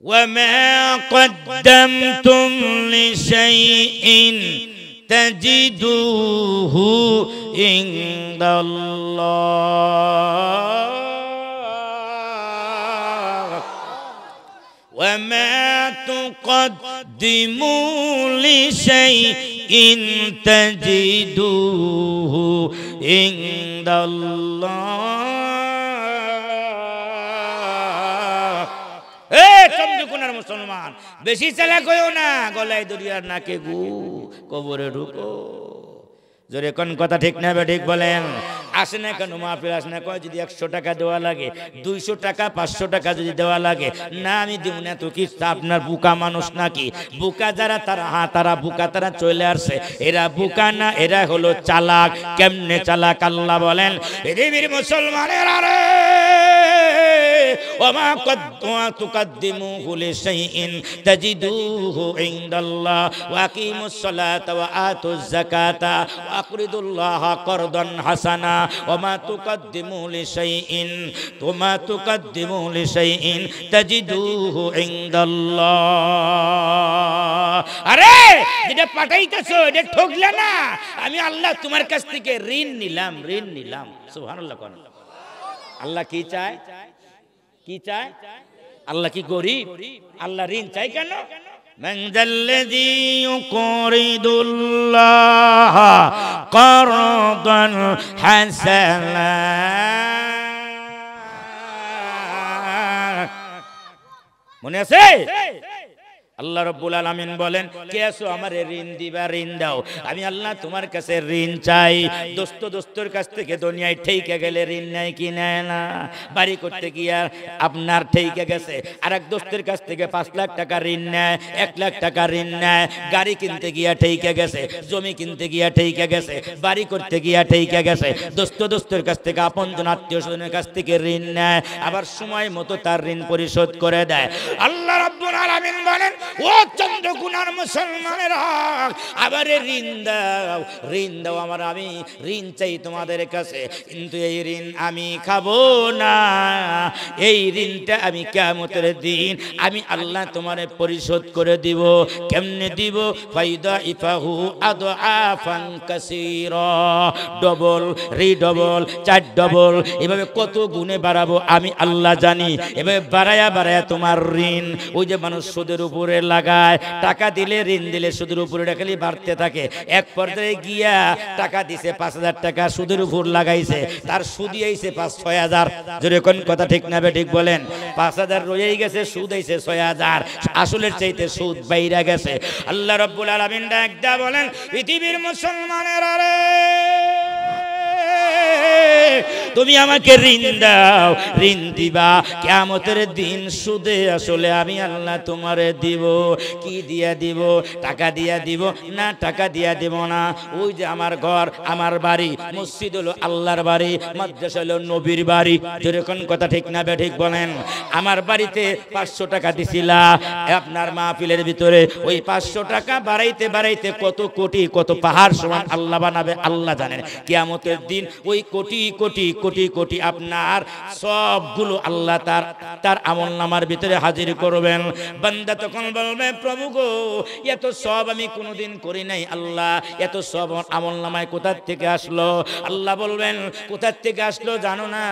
وما قدمتم لشيء تجدوه عند الله وما تقدموا لشيء تجدوه عند الله চন্দ্রকোনার মুসলমান বেশি চালাক হইও না, গলায় দড়িয়ার নাকে গু, কবরে ঢুকো। জোরে কোন কথা ঠিক না ঠিক বলেন? আসে না কেন মাহফিল আসে না? কয় যদি 100 টাকা দেওয়া লাগে, 200 টাকা 500 টাকা যদি দেওয়া লাগে, না আমি দিব না। তো কি আপনার বুকা মানুষ নাকি? বুকা যারা তারা, হ্যাঁ তারা বুকা, তারা চলে আসছে। এরা বুকা না, এরা হলো চালাক। কেমনে চালাক আল্লাহ বলেন, পৃথিবীর মুসলমানেরা রে, ওমা তুকাদ্দিমু লিশাইইন তাজিদুহু ইনদাল্লাহ ওয়া আকিমুস সালাতা ওয়া আতুজ যাকাতা ওয়া আকরিদুল্লাহা করদান হাসানা ওমা তুকাদ্দিমু লিশাইইন তাজিদুহু ইনদাল্লাহ। আরে যেটা পাঠাইতেছো এটা ঠকলে না, আমি আল্লাহ তোমার কাছ থেকে ঋণ নিলাম। সুবহানাল্লাহ। কোন আল্লাহ কি চায়? কি চায়? আল্লাহ কি গরিব? আল্লাহ ঋণ চাই কেন? মান যাল্লাযী ইউকরিদুল্লাহ কারদান হাসানা। মনে আছে? আল্লাহ রাব্বুল আলামিন বলেন, কে আছো আমারে ঋণ দিবা, ঋণ দাও। আমি আল্লাহ তোমার কাছে ঋণ চাই। দোস্তর কাছ থেকে দুনিয়ায় ঠেকে গেলে ঋণ নেয় কি নেয় না? বাড়ি করতে গিয়া আপনার ঠেকে গেছে, আরেক দোস্তের কাছ থেকে 5 লাখ টাকা ঋণ নেয়, 1 লাখ টাকা ঋণ নেয়। গাড়ি কিনতে গিয়া ঠেকে গেছে, জমি কিনতে গিয়া ঠেকে গেছে, বাড়ি করতে গিয়া ঠেকে গেছে। দোস্তের কাছ থেকে, আপনজন আত্মীয় স্বজনের কাছ থেকে ঋণ নেয়, আবার সময় মতো তার ঋণ পরিশোধ করে দেয়। আল্লাহ রাব্বুল আলামিন বলেন, ও চন্দ্রকোনার মুসলমানেরা, আবারে ঋণ দাও আমার, আমি ঋণ চাই তোমাদের কাছে, কিন্তু এই ঋণ আমি খাবো না। এই ঋণটা আমি কিয়ামতের দিন আমি আল্লাহ তোমারে পরিশোধ করে দিব। কেমনে দিব? ফায়দা ইফাহু আদআফান কাসীরা, ডবল, রিডবল, 4 ডবল, এভাবে কত গুণে বাড়াবো আমি আল্লাহ জানি। এভাবে বাড়ায়া তোমার ঋণ, ওই যে মানুষ সুদের উপরে লাগায়, টাকা দিলে, ঋণ দিলে সুদের উপরে খালি বাড়তে থাকে। এক পর্যায়ে গিয়া টাকা দিছে 5000 টাকা, সুদের উপর লাগাইছে, তার সুদি আইছে 5-6 হাজার। জোরে কোন কথা ঠিক না ঠিক বলেন? 5000 রয়েই গেছে, সুদ আইছে 6000, আসলের চাইতে সুদ বাইরা গেছে। আল্লাহ রাব্বুল আলামিন ডাক দেয়া বলেন, পৃথিবীর মুসলমানেরা রে, তুমি আমাকে ঋণ দাও, ঋণ দিবা কিয়ামতের দিন সুদে আসলে আমি আল্লাহ তোমারে দিব। কি দিয়া দিব? টাকা দিয়া দিব না, টাকা দিয়া দিব না। ওই যে আমার ঘর, আমার বাড়ি, মসজিদ হলো আল্লাহর বাড়ি, মাদ্রাসা হলো নবীর বাড়ি। যেরকম কথা ঠিক না ঠিক বলেন? আমার বাড়িতে 500 টাকা দিছিলা আপনার মাহফিলের ভিতরে, ওই 500 টাকা বাড়াইতে বাড়াইতে কত কোটি, কত পাহাড় সমান আল্লাহ বানাবে আল্লাহ জানেন। কিয়ামতের দিন ওই কোটি কোটি কোটি কোটি আপনার সবগুলো আল্লাহ তার আমল নামার ভিতরে হাজির করবেন। বান্দা তখন বলবে, প্রভু গো, এত সব আমি কোনোদিন করি নাই আল্লাহ, এত সব আমল নামায় কোথা থেকে আসলো? আল্লাহ বলবেন, কোথা থেকে আসলো জানো না?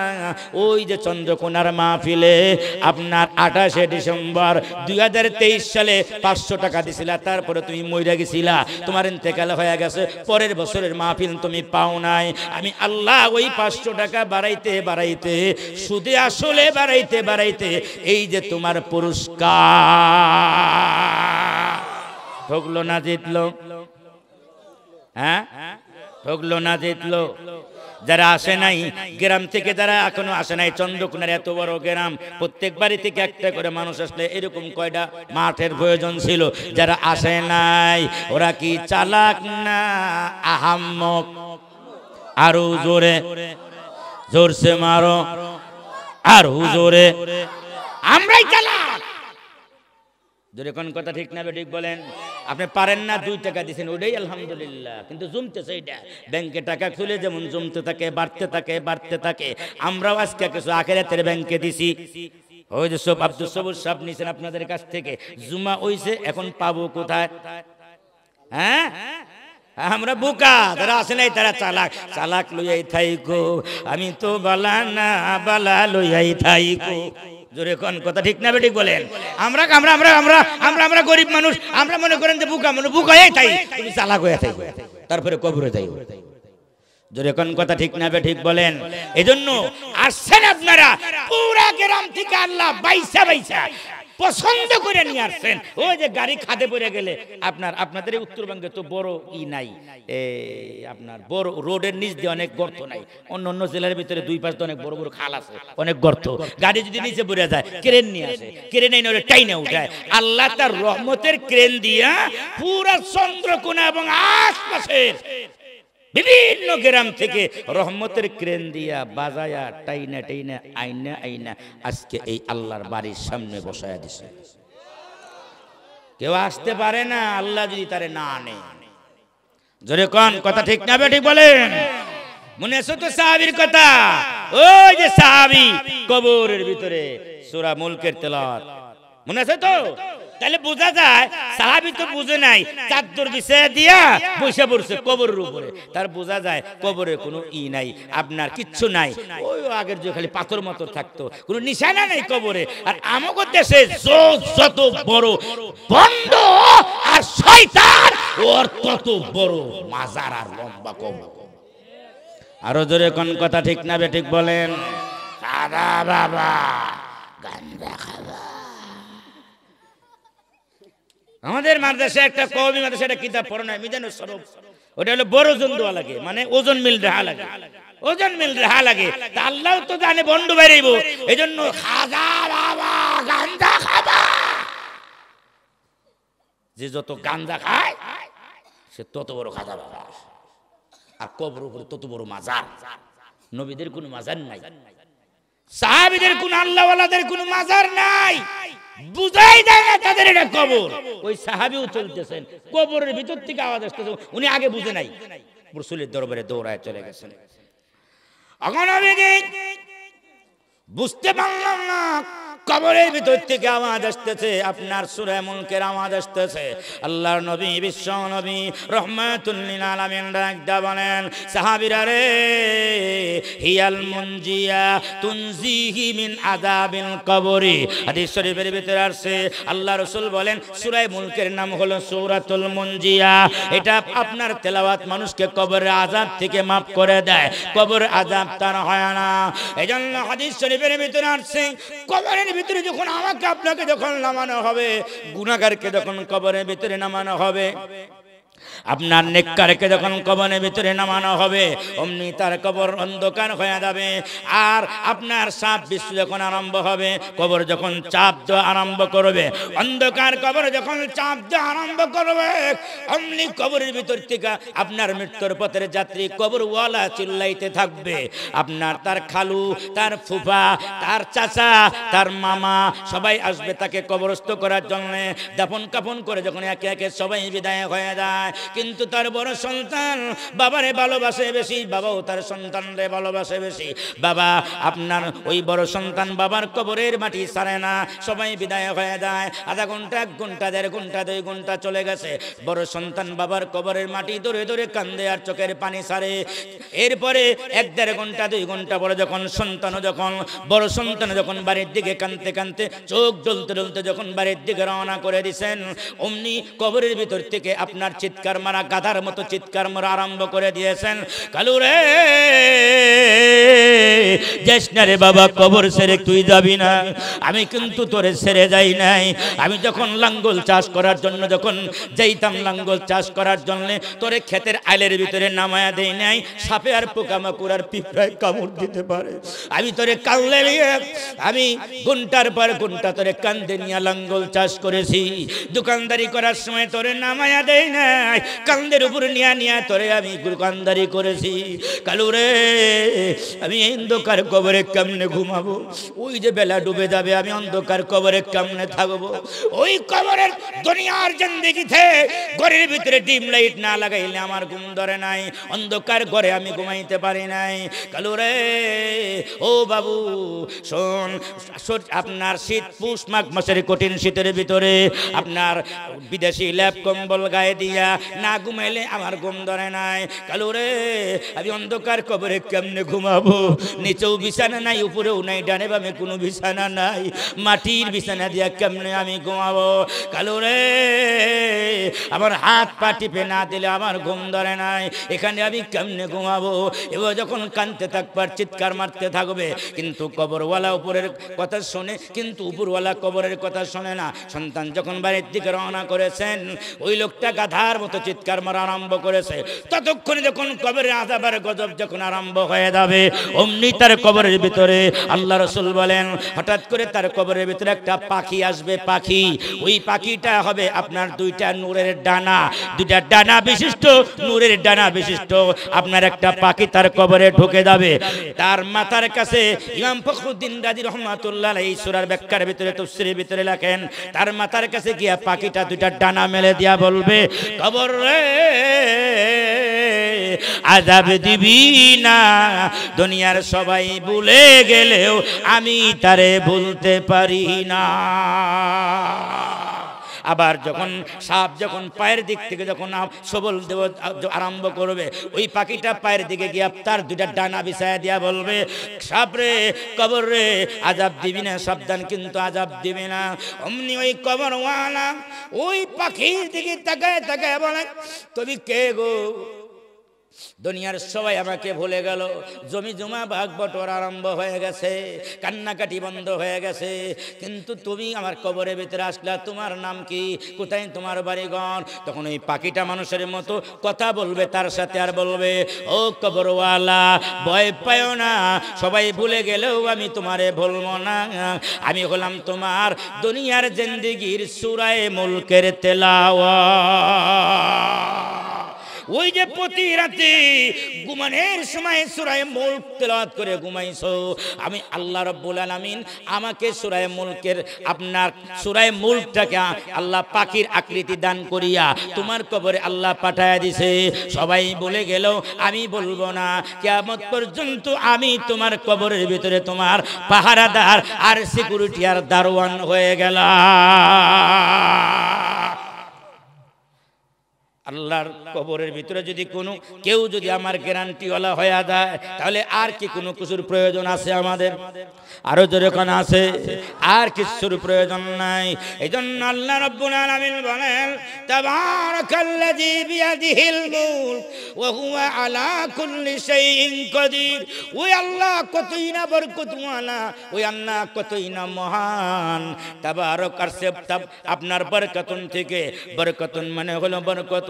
ওই যে চন্দ্রকোনার মাহফিলে আপনার 28শে ডিসেম্বর 2023 সালে 500 টাকা দিছিলা, তারপরে তুমি মইরা গেছিলা, তোমার ইন্তেকাল হয়ে গেছে, পরের বছরের মাহফিল তুমি পাও নাই। আমি আল্লাহ ওই 500 টাকা বাড়াইতে বাড়াইতে, সুদে আসলে বাড়াইতে বাড়াইতে, এই যে তোমার পুরস্কার ঠকলো না জিতলো? হ্যাঁ, ঠকলো না জিতলো? যারা আসে নাই গ্রাম থেকে, যারা এখনো আসে নাই, চন্দ্রকোনার এত বড় গ্রাম, প্রত্যেক বাড়ি থেকে একটা করে মানুষ আসলে এরকম কয়টা মাঠের প্রয়োজন ছিল। যারা আসে নাই ওরা কি চালাক না আহাম্মক? আরো জোরে, জোরসে মারো, আরো জোরে। আমরাই চালাক। জোরে কোন কথা ঠিক না ঠিক বলেন? আপনি পারেন না, 2 টাকা দিয়েছেন, ওটাই আলহামদুলিল্লাহ, কিন্তু জমতেছে এটা। ব্যাংকে টাকা খুলে যেমন জমতে থাকে, বাড়তে থাকে, বাড়তে থাকে। আমরাও আজকে কিছু আখিরাতের ব্যাংকে দিছি, ওই যে সব আব্দুল সবুর সাহেব নিছেন আপনাদের কাছ থেকে, জুমা হইছে, এখন পাবো কোথায়? হ্যাঁ, আমরা বোকা, যারা আসে নাই তারা চালাক। চালাক লইয়াই থাইকো, আমি তো বালা না, বালা লইয়াই থাইকো। জোরে কোন কথা ঠিক না বেঠিক বলেন? আমরা আমরা আমরা আমরা আমরা আমরা গরিব মানুষ, আমরা মনে করেন যে বোকা মানুষ, বোকাই থাই, তুমি চালাক হয়ে থাইকো, তারপরে কবরে যাইও। জোরে কোন কথা ঠিক না বেঠিক বলেন? এজন্য আসছেন আপনারা পুরা গ্রাম থেকে, আল্লাহ বাইসা বাইসা পছন্দ করে নিয়ে আসছেন। ওই যে গাড়ি খাদে পড়ে গেলে আপনাদের উত্তরবঙ্গে তো বড় ই নাই, আপনার বড় রোডের নিচ দিয়ে অনেক গর্ত নাই। অন্য অন্য জেলার ভিতরে দুই পাশে অনেক বড় বড় খাল আছে, অনেক গর্ত। গাড়ি যদি নিচে পড়ে যায়, ক্রেন নিয়ে আসে, ক্রেন এনে ওরে টাইনে উঠায়। আল্লাহ তার রহমতের ক্রেন দিয়া পুরা চন্দ্রকোনা এবং আশপাশের বিভিন্ন গ্রাম থেকে রহমতের ক্রেন দিয়া বাজায়া টাইনা টাইনা আইনা আইনা আজকে এই আল্লাহর বাড়ির সামনে বসায়া দিছে। কেউ আসতে পারে না আল্লাহ যদি তারে না আনে। জোরে কোন কথা ঠিক না বেঠিক বলেন? মনে আছে তো সাহাবীর কথা? ওই যে সাহাবী কবরের ভিতরে সূরা মুলকের তেলাওয়াত মনে আছে তো? তাহলে বোঝা যায় সাহাবী তো বুঝে নাই, চাদর বিছায়া দিয়া বসে পড়ছে কবরের উপরে। তার বোঝা যায় কবরে কোনো ই নাই, আপনার কিচ্ছু নাই। ওই আগের যে খালি পাথর মতো থাকতো, কোনো নিশানা নাই কবরে। আর আমাগো দেশে যত বড় বন্ড আর শয়তান, ওর তত বড় মাজার আর লম্বা কবর। আরো জোরে কোন কথা ঠিক না বেঠিক বলেন? খাবা বাবা, গাঞ্জা খাবা। আমাদের মাদ্রাসায় একটা কওমি মাদ্রাসায় একটা কিতাব পড়া নাই, মিজানুস সরফ। ওটা হলো বড় ওজন দেওয়া লাগে, মানে ওজন মিল রাহা লাগে, ওজন মিল রাহা লাগে। তা আল্লাহ তো জানে বন্ড বাইরেইব, এজন্য খাজা বাবা গাঞ্জা খাবা। যে যত গাঞ্জা খায় সে তত বড় খাজা বাবা, আর কবর উপরে তত বড় মাজার। নবীদের কোনো মাজার নাই, সাহাবীদের কোন আল্লাহওয়ালাদের কোনো মাজার নাই, বুঝাই দেয় না তাদের এটা কবর। ওই সাহাবীও চলতেছেন, কবরের ভিতর থেকে আওয়াজ আসতেছে, উনি আগে বুঝে নাই, রাসূলের দরবারে দৌড়ায় চলে গেছেন। এখন আমি বুঝতে পারলাম না, কবরের ভিতর থেকে আওয়াজ আসতেছে, আপনার সূরা মুলকের আওয়াজ আসতেছে। আল্লাহর নবী, বিশ্ব নবী রহমাতুল লিল আলামিন ডাকদা বলেন, সাহাবীরা রে, হিয়াল মুনজিয়া তুনজিহি মিন আযাবিল কবরি। হাদিস শরীফের ভিতরে আছে, আল্লাহ রাসূল বলেন সূরা মুলকের নাম হলো সূরাতুল মুনজিয়া। এটা আপনার তেলাওয়াত মানুষকে কবরের আযাব থেকে maaf করে দেয়, কবর আযাব তার হয় না। এজন্য হাদিস শরীফের ভিতরে আছে, কবরের ভিতরে যখন আমাকে আপনাকে যখন নামানো হবে, গুনাহগারকে যখন কবরের ভিতরে নামানো হবে, আপনার নেককারকে যখন কবরের ভিতরে নামানো হবে, অমনি তার কবর অন্ধকার হয়ে যাবে। আর আপনার সাপ বিশ্ব যখন আরম্ভ হবে, কবর যখন চাপ দেওয়া আরম্ভ করবে, অন্ধকার কবর যখন চাপ দেওয়া আরম্ভ করবে, অমনি কবরের ভিতর থেকে আপনার মৃত্যুর পথের যাত্রী কবরওয়ালা চিল্লাইতে থাকবে। আপনার তার খালু, তার ফুফা, তার চাচা, তার মামা সবাই আসবে তাকে কবরস্থ করার জন্য। দাফন কাফন করে যখন একে একে সবাই বিদায় হয়ে যায়, কিন্তু তার বড় সন্তান বাবারে ভালোবাসে বেশি, বাবাও তার সন্তানরে ভালোবাসে বেশি। বাবা আপনার ওই বড় সন্তান বাবার কবরের মাটি ছাড়ে না, সবাই বিদায় হয়ে যায়। আধা ঘন্টা, 1 ঘন্টা, 1.5 ঘন্টা, 2 ঘন্টা চলে গেছে, বড় সন্তান বাবার কবরের মাটি ধরে ধরে কান্দে আর চোখের পানি ছাড়ে। এরপরে 1-1.5 ঘন্টা, 2 ঘন্টা পরে যখন বড় সন্তান যখন বাড়ির দিকে কাঁদতে কাঁদতে, চোখ জ্বলতে জ্বলতে যখন বাড়ির দিকে রওনা করে দিছেন, অমনি কবরের ভিতর থেকে আপনার চিৎকার মারা, গাধার মতো চিৎকার মারা আরম্ভ করে দিয়েছেন, কালু রে যাস না রে বাবা, কবর ছেড়ে তুই যাবি না। আমি কিন্তু তোরে ছেড়ে যাই নাই। আমি যখন লাঙ্গল চাষ করার জন্য যখন যাইতাম, লাঙ্গল চাষ করার জন্য তোরে ক্ষেতের আইলের ভিতরে নামায়া দেই নাই, সাপে আর পোকামাকড় আর পিঁপড়ায় কামড় দিতে পারে। আমি তোরে কান্দে নিয়ে, আমি ঘন্টার পর ঘন্টা তোরে কান্দে নিয়ে লাঙ্গল চাষ করেছি। দোকানদারি করার সময় তোরে নামায়া দেই নাই, কান্দের উপর নিয়ে নিয়ে তোরে আমি দোকানদারি করেছি। কালু রে আমি এই অন্ধকার কবরে কেমনে ঘুমাবো, ওই যে বেলা ডুবে যাবে আমি অন্ধকার কবরে কেমনে থাকবো, ওই কবরের দুনিয়ার জিন্দেগিতে ঘরের ভিতরে ডিম লাইট না লাগাইলে আমার ঘুম ধরে নাই, অন্ধকার ঘরে আমি ঘুমাইতে পারি নাই। কালু রে ও বাবু শোন, আপনার শীত পুষ মাঘ মাসের কঠিন শীতের ভিতরে আপনার বিদেশি ল্যাপ কম্বল গায়ে দিয়া না ঘুমাইলে আমার ঘুম ধরে নাই। কালু রে আমি অন্ধকার কবরে কেমনে ঘুমাবো, নিচেও বিছানা নাই, উপরেও নাই, ডানে বামে কোনো বিছানা নাই, মাটির বিছানা দিয়া কেমনে আমি ঘুমাবো। কালু রে আমার হাত পা টিপে না দিলে আমার ঘুম ধরে নাই, এখানে আমি কেমনে ঘুমাবো। এবার যখন কানতে থাকবার চিৎকার মারতে থাকবে, কিন্তু কবরওয়ালা উপরের কথা শোনে, কিন্তু উপরওয়ালা কবরের কথা শোনে না। সন্তান যখন বাড়ির দিকে রওনা করেছেন, ওই লোকটা গাধার মতো চিৎকার মারা আরম্ভ করেছে। ততক্ষণে যখন কবরের আযাবের গজব যখন আরম্ভ হয়ে যাবে, অমনি তার কবরের ভিতরে আল্লাহ রাসূল বলেন হঠাৎ করে তার কবরের ভিতরে একটা পাখি আসবে। পাখি, ওই পাখিটা হবে আপনার দুইটা নূরের ডানা, দুইটা ডানা বিশিষ্ট, নূরের ডানা বিশিষ্ট আপনার একটা পাখি তার কবরে ঢুকে যাবে। তার মাথার কাছে ইমাম ফখরুদ্দিন রাজি রহমাতুল্লাহ আলাইহি সূরার ব্যাখ্যার ভিতরে তাফসীরের ভিতরে লেখেন, তার মাথার কাছে গিয়া পাখিটা দুইটা ডানা মেলে দিয়া বলবে, কবর রে আযাব দিবি না, দুনিয়ার সবাই ভুলে গেলেও আমি তারে ভুলতে পারি না। আবার যখন সাপ যখন পায়ের দিক থেকে যখন সবল দেব আরম্ভ করবে, ওই পাখিটা পায়ের দিকে গিয়ে তার দুইটা ডানা বিছায়া দিয়া বলবে, সাপ রে কবর রে আযাব দিবি না, সাবধান কিন্তু আযাব দিবি না। অমনি ওই কবরওয়ালা ওই পাখির দিকে তাকায় তাকায় বলে, তুমি কে গো? দুনিয়ার সবাই আমাকে ভুলে গেল, জমি জমা ভাগ বটোয়ারা আরম্ভ হয়ে গেছে, কান্নাকাটি বন্ধ হয়ে গেছে, কিন্তু তুমি আমার কবরের ভিতরে আসলা, তোমার নাম কি, কোথায় তোমার বাড়িঘর? তখন ওই পাখিটা মানুষের মতো কথা বলবে তার সাথে, আর বলবে, ও কবরওয়ালা ভয় পাও না, সবাই ভুলে গেলেও আমি তোমারে ভুলবো না, আমি হলাম তোমার দুনিয়ার জিন্দেগির সূরা মুলকের তেলাওয়াত। ওই যে প্রতি রাতে ঘুমানোর সময় সূরা মুলক তেলাওয়াত করে ঘুমাইছো, আমি আল্লাহ রাব্বুল আলামিন আমাকে সূরা মুলকের আপনার সূরা মুলকটাকে আল্লাহ পাখির আকৃতি দান করিয়া তোমার কবরে আল্লাহ পাঠায়া দিছে। সবাই বলে গেল আমি বলবো না, কিয়ামত পর্যন্ত আমি তোমার কবরের ভিতরে তোমার পাহারাদার আর সিকিউরিটি আর দারোয়ান হয়ে গেলাম। আল্লাহর কবরের ভিতরে যদি কোনো কেউ যদি আমার গ্যারান্টিওয়ালা হয়ে যায়, তাহলে আর কি কোনো কিছুর প্রয়োজন আছে আমাদের? আরো যেরকম আছে, আর কিছুর প্রয়োজন নাই। এই জন্য আল্লাহ রাব্বুল আলামিন বলেন, তাবারাকাল্লাযী বিয়াদিহিল মুলক ওয়া হুয়া আলা কুল্লি শাইইন কাদির। ওই আল্লাহ কতই না বরকতওয়ালা, ওই আল্লাহ কতই না মহান। তাবারাক আরশে আপনার বরকতুন থেকে, বরকতুন মানে হলো বরকত।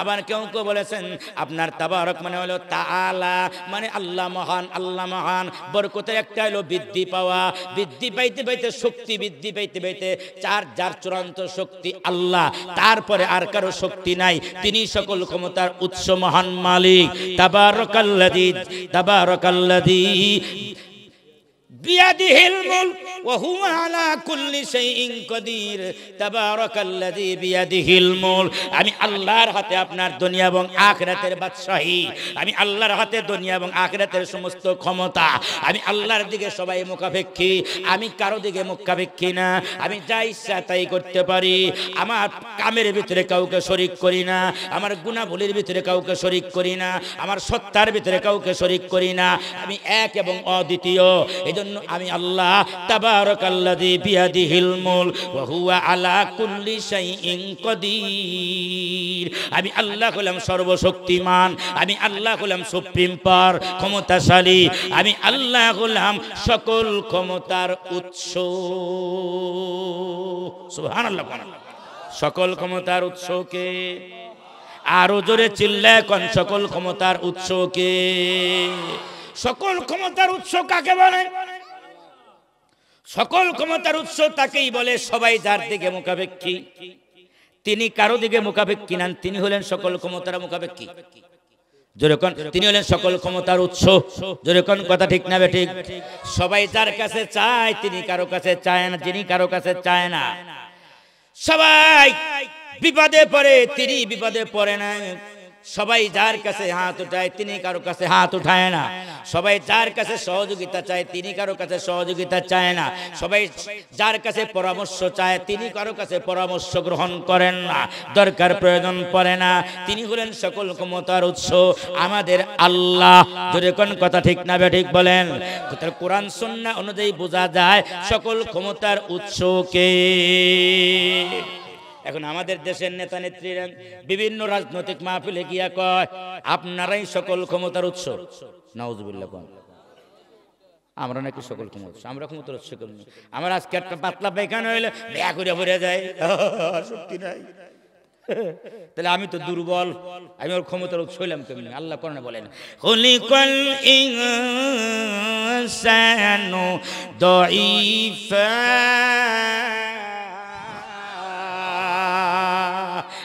আবার কেউ কেউ বলেছেন আপনার তাবারক মানে হলো তাআলা, মানে আল্লাহ মহান, আল্লাহ মহান। বরকতের একটা হলো বৃদ্ধি পাওয়া, বৃদ্ধি পাইতে পাইতে শক্তি বৃদ্ধি পাইতে পাইতে যার চূড়ান্ত শক্তি আল্লাহ, তারপরে আর কারো শক্তি নাই, তিনি সকল ক্ষমতার উৎস, মহান মালিক। তাবারাকাল্লাযী বিয়াদিহিল মুলক ওয়া হুয়া আলা কুল্লি শাইইন কাদির। তাবারাকাল্লাযী বিয়াদিহিল মুলক। আমি আল্লাহর হাতে আপনার দুনিয়া এবং আখিরাতের বাদশাহী, আমি আল্লাহর হাতে দুনিয়া এবং আখিরাতের সমস্ত ক্ষমতা। আমি আল্লাহর দিকে সবাই মুখাপেক্ষী, আমি কারো দিকে মুখাপেক্ষী না। আমি যা ইচ্ছা তাই করতে পারি। আমার কামের ভিতরে কাউকে শরীক করি না, আমার গুনাহগুলির ভিতরে কাউকে শরীক করি না, আমার সত্তার ভিতরে কাউকে শরীক করি না। আমি এক এবং অদ্বিতীয়। এজন্য আমি আল্লাহ তাবারাকাল্লাযী বিয়াদিহিল মুলক ওয়া হুয়া আলা কুল্লি শাইইন কাদির। আমি আল্লাহ হলাম সর্বশক্তিমান, আমি আল্লাহ হলাম সুপ্রিম পাওয়ার, ক্ষমতাশালী, আমি আল্লাহ হলাম সকল ক্ষমতার উৎস। সুবহানাল্লাহ। সকল ক্ষমতার উৎস কে? আরো জোরে চিল্লায় কোন সকল ক্ষমতার উৎস কে? সকল ক্ষমতার উৎস কাকে বলে? সকল ক্ষমতার উৎস তাকেই বলে সবাই যার দিকে মুখাপেক্ষী। তিনি কারো দিকে মুখাপেক্ষী নন, তিনি হলেন সকল ক্ষমতার মুখাপেক্ষী। যেরকম তিনি হলেন সকল ক্ষমতার উৎস। যেরকম কথা ঠিক না বেঠিক? সবাই যার কাছে চায় তিনি কারো কাছে চায় না, যিনি কারো কাছে চায় না। সবাই বিপদে পড়ে, তিনি বিপদে পড়ে না। সবাই যার কাছে হাত উঠায় তিনি কারো কাছে হাত উঠায় না। সবাই যার কাছে সহযোগিতা চায় তিনি কারো কাছে সহযোগিতা চায় না। সবাই যার কাছে পরামর্শ চায় তিনি কারো কাছে পরামর্শ গ্রহণ করেন না, দরকার প্রয়োজন পড়ে না। তিনি হলেন সকল ক্ষমতার উৎস আমাদের আল্লাহ। যদি কোন কথা ঠিক না ঠিক বলেন? কোরআন সুন্নাহ অনুযায়ী বোঝা যায় সকল ক্ষমতার উৎস কে। এখন আমাদের দেশের নেতা নেত্রীরা বিভিন্ন রাজনৈতিক মাহফিলে গিয়া কয় আপনারাই সকল ক্ষমতার উৎস। নাউজুবিল্লাহ। আমরা নাকি সকল ক্ষমতা, আমরা ক্ষমতার উৎস কেমনি? আমার আজকে একটা পাতলা পায়খানা হইলে ব্যাগ করে ভরে যায়, শক্তি নাই। তাহলে আমি তো দুর্বল, আমি ওর ক্ষমতার উৎস হইলাম কেমনি? আল্লাহ কোরআনে বলেন খুলিকাল ইনসানু দাঈফা।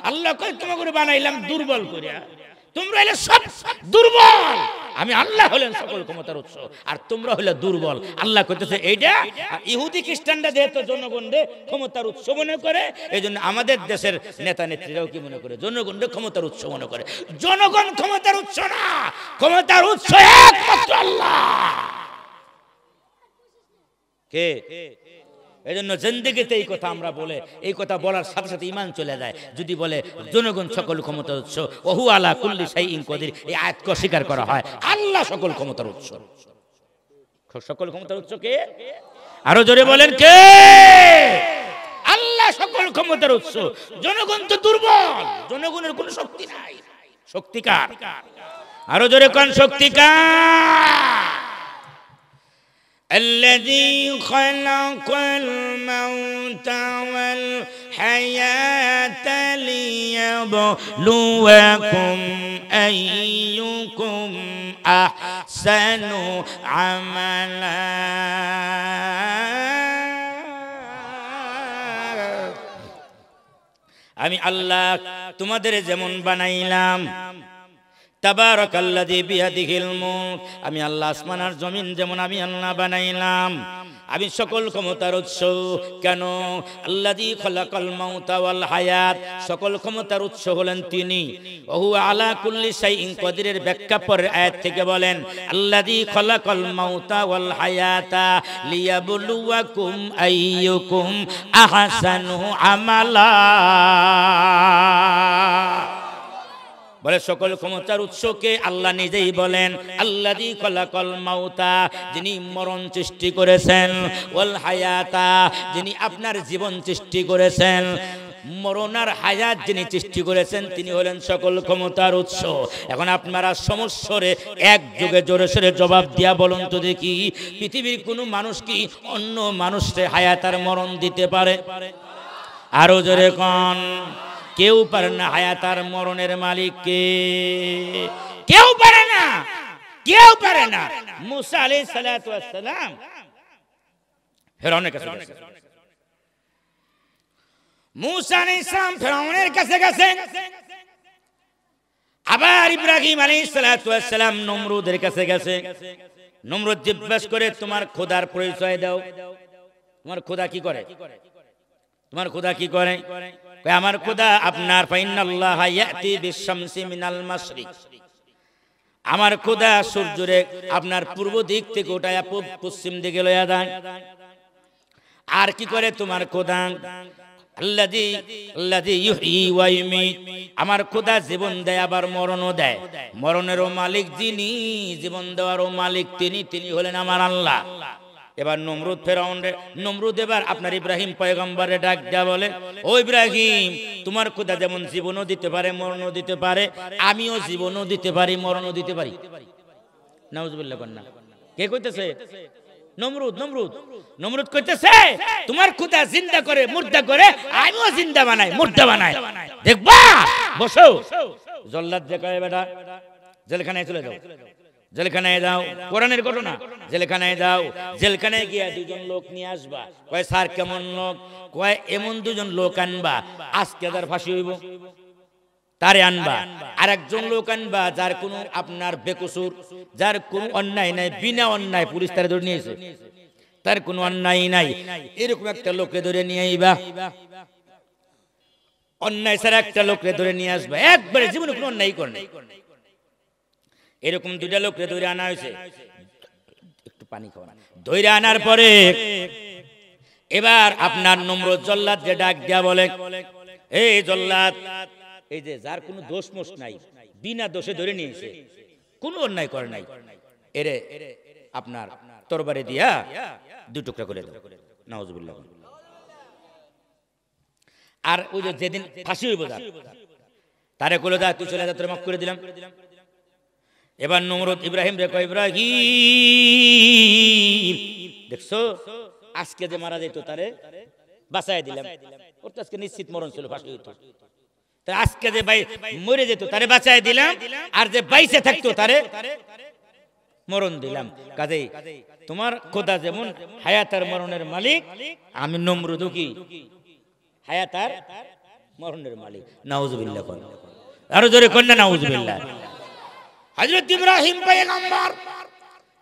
আল্লাহ কয় তোমাকে বানাইলাম দুর্বল করিয়া, তোমরা হইলে সব দুর্বল, আমি আল্লাহ হলেন সকল ক্ষমতার উৎস আর তোমরা হইলে দুর্বল। আল্লাহ কইতেছে এইটা। ইহুদি খ্রিস্টানরা যেহেতু জনগণকে ক্ষমতার উৎস মনে করে, এই জন্য আমাদের দেশের নেতা নেত্রীরাও কি মনে করে? জনগণকে ক্ষমতার উৎস মনে করে। জনগণ ক্ষমতার উৎস না, ক্ষমতার উৎস একমাত্র আল্লাহ। কে? এই জন্য জিন্দেগিতে এই কথা আমরা বলে, এই কথা বলার সাথে সাথে ঈমান চলে যায়। যদি বলে জনগণ সকল ক্ষমতার উৎস, ওহু আলা কুল্লি শাইইন কদির, এই আয়াতকে অস্বীকার করা হয়। আল্লাহ সকল ক্ষমতার উৎস। সকল ক্ষমতার উৎস কে? আরো জোরে বলেন কে? আল্লাহ সকল ক্ষমতার উৎস। জনগণ তো দুর্বল, জনগণের কোনো শক্তি নাই। শক্তি কার? আরো জোরে কোন শক্তি কার? الذي خلق الموت والحياة ليبلوكم أيكم أحسن عملا। আমি আল্লাহ তোমাদের যেমন বানাইলাম, তাবারাকাল্লাযী বিয়াদিহিল মুলক, আমি আল্লাহ আসমান আর জমিন যেমন আমি আল্লাহ বানাইলাম, আমি সকল ক্ষমতার উৎস। কেন? আল্লাযী খালাকাল মাউতা ওয়াল হায়াত, সকল ক্ষমতার উৎস হলেন তিনি। ওহু আলা কুল্লি শাইইন কদিরের ব্যাখ্যা পরের আয়াত থেকে বলেন আল্লাযী খালাকাল মাউতা ওয়াল হায়াতা লিয়াবলুয়াকুম আইয়ুকুম আহসানু আমালা। বলে সকল ক্ষমতার উৎসকে আল্লাহ নিজেই বলেন আল্লাযী খালাকাল মাউতা, যিনি মরণ সৃষ্টি করেছেন, ওয়াল হায়াতা, যিনি আপনার জীবন সৃষ্টি করেছেন। মরণ আর হায়াত যিনি সৃষ্টি করেছেন তিনি হলেন সকল ক্ষমতার উৎস। এখন আপনারা সমস্যরে এক যুগে জোরে সোরে জবাব দিয়া বলুন তো দেখি, পৃথিবীর কোনো মানুষ কি অন্য মানুষকে হায়াত আর মরণ দিতে পারে? আরো জোরে কোন? কেউ পারে না। হায়াত আর মরণের মালিক কে? কেউ পারে না, কেউ পারে না। মুসা আলাইহিস সালাতু ওয়াস সালাম ফেরাউনের কাছে গেছে। মুসা আলাইহিস সালাম ফেরাউনের কাছে গেছে। আবার ইব্রাহিম আলাইহিস সালাতু ওয়াস সালাম নমরুদের কাছে গেছে। নমরুদ জিজ্ঞাসা করে তোমার খোদার পরিচয় দাও। তোমার খোদা কি করে? তোমার খোদা কি করে? আমার খোদা আপনার ফাইনাল্লাহা ইয়াতি বিশ-শামসি মিনাল মাশরিক, আমার খোদা সূর্যরে আপনার পূর্ব দিক থেকে উঠায়া পশ্চিম দিকে লইয়া দেয়। আর কি করে তোমার খোদা? আল্লাযী ইউহয়ী ওয়া ইউমীত, আমার খোদা জীবন দেয় আবার মরণও দেয়। মরণেরও মালিক যিনি, জীবন দেওয়ারও মালিক তিনি, তিনি হলেন আমার আল্লাহ। এবার নমরুদ ফেরাউনরে, নমরুদ এবার আপনার ইব্রাহিম পয়গম্বরে ডাক দেয়া বলে ও ইব্রাহিম, তোমার খোদা যেমন জীবনও দিতে পারে মরণও দিতে পারে, আমিও জীবনও দিতে পারি মরণও দিতে পারি। নাউজুবিল্লাহ কন্না। কে কইতেছে? নমরুদ। নমরুদ নমরুদ কইতেছে তোমার খোদা জিন্দা করে মুর্দা করে, আমিও জিন্দা বানাই মুর্দা বানাই। দেখবা বসো। জল্লাদ যে কয় বেটা জেলখানায় চলে যাও, জেলখানায় যাও। কোরআনের ঘটনা। জেলখানায় যাও, জেলখানায় গিয়া দুজন লোক নিয়ে আসবা। কয় স্যার কেমন লোক? কয় এমন দুজন লোক আনবা আজকে তার ফাঁসি হইব। তারে আনবা, আর একজন লোক আনবা যার কোনো আপনার বেকসুর, যার কোনো অন্যায় নাই, বিনা অন্যায় পুলিশ তারে ধরে নিয়েছে, তার কোনো অন্যায় নাই, এরকম একটা লোককে ধরে নিয়ে আইবা। অন্যায় ছাড়া একটা লোককে ধরে নিয়ে আসবা, একবারে জীবনে কোনো অন্যায় করে নাই, এরকম দুইটা লোককে ধরে আনা হয়েছে। একটু পানি খাওয়া। ধরে আনার পরে এবার আপনার নমরুদ জল্লাদ যে ডাক দিয়া বলে, এই জল্লাদ, এই যে যার কোনো দোষ মোষ নাই, বিনা দোষে ধরে নিয়েছে, কোনো অন্যায় করে নাই, এরে আপনার তরবারি দিয়া দুই টুকরা করে দাও। নাউজুবিল্লাহ। আর ওই যে যেদিন ফাঁসি হইব তারে কইলো, যা তুই চলে যা, তোরে মাফ করে দিলাম। এবার নমরুদ ইব্রাহিম রে কয়, ইব্রাহিম দেখছো আজকে যে মারা যাইতো তারে বাঁচাই দিলাম, ওর তো আজকে নিশ্চিত মরণ ছিল, ফাঁসি হইতো, আজকে যে মরে যেত তারে বাঁচাই দিলাম, আর যে বাইসে থাকতো তারে মরণ দিলাম। কাজেই তোমার খোদা যেমন হায়াত আর মরণের মালিক, আমি নমরুদও কি হায়াত আর মরণের মালিক। নাউজুবিল্লাহ। আরো জোরে কন্যা নাউজুবিল্লাহ। হযরত ইব্রাহিম পয়গম্বর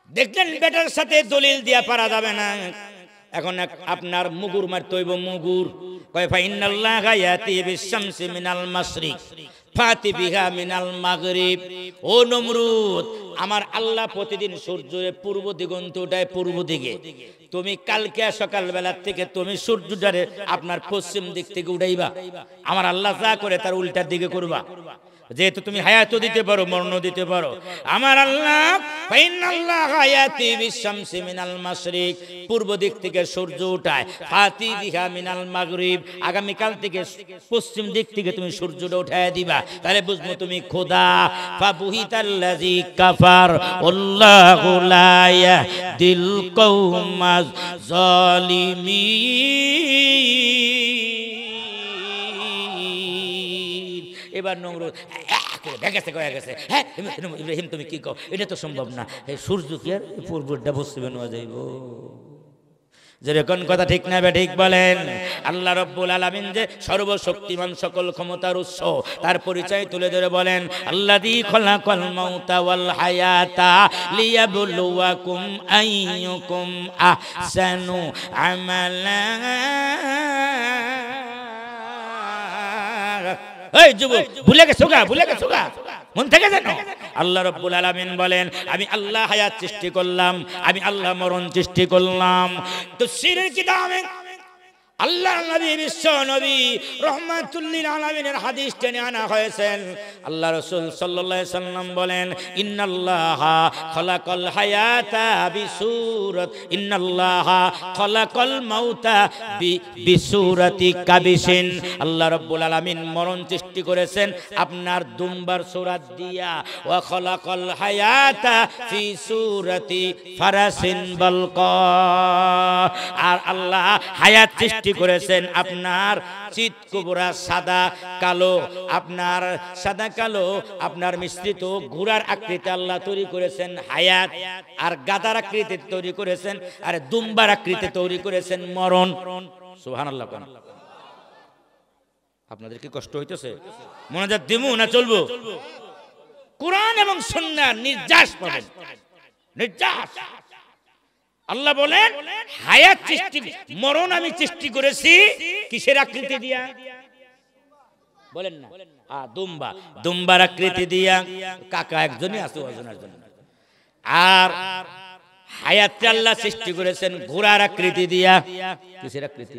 দেখলেন বেটার সাথে দলিল দিয়া পারা যাবে না, এখন আপনার মুগুর মারতে হইব। মুগুর কয়, ফাইনাল্লাহা ইয়াতি বিশ-শামসি মিনাল মাশরিক ফাতি বিহা মিনাল মাগরিব। ও নমরুদ, আমার আল্লাহ প্রতিদিন সূর্যের পূর্ব দিগন্ত উঠায় পূর্ব দিকে, তুমি কালকে সকালবেলা থেকে তুমি সূর্যটারে আপনার পশ্চিম দিক থেকে উঠাইবা। আমার আল্লাহ যা করে তার উল্টার দিকে করবা, যেহেতু তুমি হায়াতও দিতে পারো, মরণও দিতে পারো। আমার আল্লাহ ফাইনাল্লাহা ইয়াতি বিশ-শামসি মিনাল মাশরিক, পূর্ব দিক থেকে সূর্য উঠায়, ফাতি বিহা মিনাল মাগরিব, আগামী কাল থেকে পশ্চিম দিক থেকে তুমি সূর্যটা উঠায় দিবা। তাহলে বুঝবো তুমি খোদা। ফাবুহিতাল্লাযী কাফার আল্লাহু লা ইয়াহদিল কওমাজ জালিমিন। এবার নমরুদ গেছে, হ্যাঁ ইব্রাহিম তুমি কি কও, এটা তো সম্ভব না, সূর্য কি আর পূর্বটা পশ্চিমে নেওয়া যাইব? যেরকম কথা ঠিক না ঠিক বলেন? আল্লাহ রাব্বুল আলামিন যে সর্বশক্তিমান, সকল ক্ষমতার উৎস, তার পরিচয় তুলে ধরে বলেন, আল্লাযী খালাকাল মাউতা ওয়াল হায়াতা লিয়াবলুয়াকুম আইয়ুকুম আহসানু আমালা। এই যুবক, ভুলে গেছো গা, ভুলে গেছো গা, মন থেকে জানো? আল্লাহ রাব্বুল আলামিন বলেন, আমি আল্লাহ হায়াত সৃষ্টি করলাম, আমি আল্লাহ মরণ সৃষ্টি করলাম। তাফসীরের কিতাবে আল্লাহর নবী, বিশ্ব নবী রাহমাতুল লিল আলামিনের হাদিস টেনে আনা হয়েছেন। আল্লাহ রাসূল সাল্লাল্লাহু আলাইহি সাল্লাম বলেন, ইন্নাল্লাহা খালাকাল হায়াতা বিসূরাত, ইন্নাল্লাহা খালাকাল মাউতা বিসূরাতি কাবিসিন। আল্লাহ রাব্বুল আলামিন মরণ সৃষ্টি করেছেন আপনার দুম্বার সূরাত দিয়া, ওয়া খালাকাল হায়াতা ফি সূরাতি ফারাসিন বালকা। আর আল্লাহ হায়াত সৃষ্টি করেছেন আপনার চিতকুবরা সাদা কালো, আপনার সাদা কালো আপনার মিশ্রিত ঘোড়ার আকৃতি আল্লাহ তৈরি করেছেন হায়াত, আর গাদার আকৃতি তৈরি করেছেন, আর দুম্বার আকৃতি তৈরি করেছেন মরণ। সুবহানাল্লাহ। আপনাদের কি কষ্ট হইতেছে? মনোযোগ দিমু না চলবো? কোরআন এবং সুন্নাহর নির্যাস পাবেন, নির্যাস। আল্লাহ বলেন হায়াত সৃষ্টি, মরণ আমি সৃষ্টি করেছি কিসের আকৃতি দিয়া? বলেন না, দুম্বা, দুম্বার আকৃতি দিয়া। কাকা একজনই আছে, ওজনের জন্য। আর হায়াতকে আল্লাহ সৃষ্টি করেছেন ঘোড়ার আকৃতি দিয়া। কিসের আকৃতি?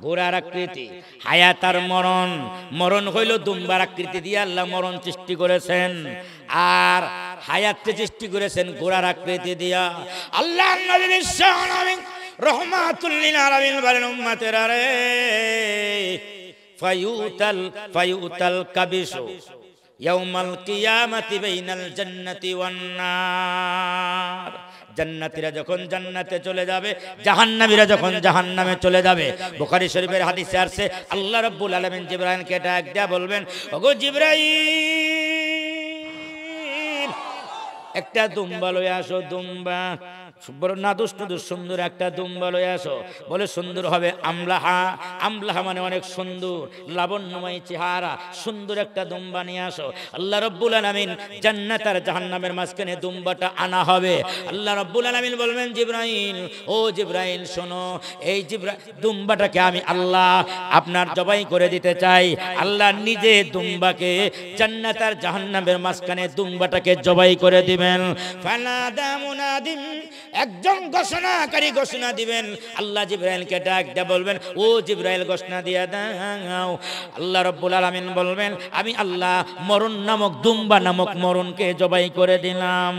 ঘোড়ার আকৃতি। হায়াত আর মরণ, মরণ হইল দুম্বার আকৃতি দিয়ে আল্লাহ মরণ সৃষ্টি করেছেন, আর হায়াতকে সৃষ্টি করেছেন ঘোড়ার আকৃতি দিয়া। আল্লাহর নবী বিশ্বনবী রাহমাতুল লিল আলামিন বলেন, উম্মতেরা রে, ফায়ুতাল কাবিসু ইয়াউমাল কিয়ামাতি বাইনাল জান্নাতি ওয়ান নার। জান্নাতীরা যখন জান্নাতে চলে যাবে, জাহান্নামীরা যখন জাহান্নামে চলে যাবে। বুখারী শরীফের হাদিসে আছে, আল্লাহ রাব্বুল আলামিন জিবরাইলকে ডাক দিয়া বলবেন, ওগো জিবরাইল, একটা দুম্বা লয়ে আসো, দুম্বা। বড় নাদুস নুদুস সুন্দর একটা দুম্বা লয়ে আসো। বলে সুন্দর হবে আমলাহা। আমলাহা মানে অনেক সুন্দর, লাবণ্যময় চেহারা, সুন্দর একটা দুম্বা নিয়ে আসো। আল্লাহ রাব্বুল আলামিন জান্নাত আর জাহান্নামের মাঝখানে দুম্বাটা আনা হবে। আল্লাহ রাব্বুল আলামিন বলবেন জিবরাইল, ও জিবরাইল শোনো, এই দুম্বাটাকে আমি আল্লাহ আপনার জবাই করে দিতে চাই। আল্লাহ নিজে দুম্বাকে জান্নাত আর জাহান্নামের মাঝখানে দুম্বাটাকে জবাই করে দিবেন। ফানাদা মুনাদিম, একজন ঘোষণাকারী ঘোষণা দিবেন। আল্লাহ জিবরাইলকে ডাক দিয়ে বলবেন, ও জিবরাইল ঘোষণা দিয়ে দাও। আল্লাহ রাব্বুল আলামিন বলবেন, আমি আল্লাহ মরণ নামক দুম্বা নামক মরণকে জবাই করে দিলাম।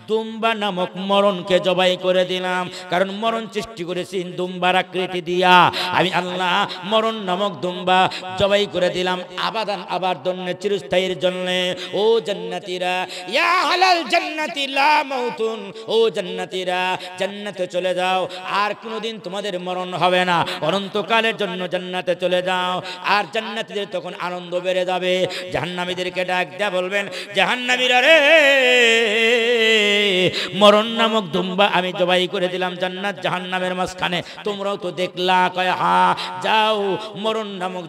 দুম্বা নামক মরণকে জবাই করে দিলাম, কারণ মরণ সৃষ্টি করেছি দুম্বার আকৃতি দিয়া। আমি আল্লাহ মরণ নামক দুম্বা জবাই করে দিলাম আবাদান, আবার জন্য, চিরস্থায়ীর জন্য। ও জান্নাতীরা, ইয়া হালাল জান্নাতি লা মাউতুন, ও জান্নাতীরা জান্নাতে চলে যাও, আর কোনোদিন তোমাদের মরণ হবে না, অনন্তকালের জন্য জান্নাতে চলে যাও। আর জান্নাতীদের তখন আনন্দ বেড়ে যাবে। জাহান্নামীদেরকে ডাক দেয়া বলবেন, জাহান্নামীরা রে, মরণ নামক দুম্বা আমি জবাই করে দিলাম জান্নাত জাহান্নামের মাঝখানে, তোমরাও তো দেখলা। কয় হ্যাঁ, যাও, মরণ নামক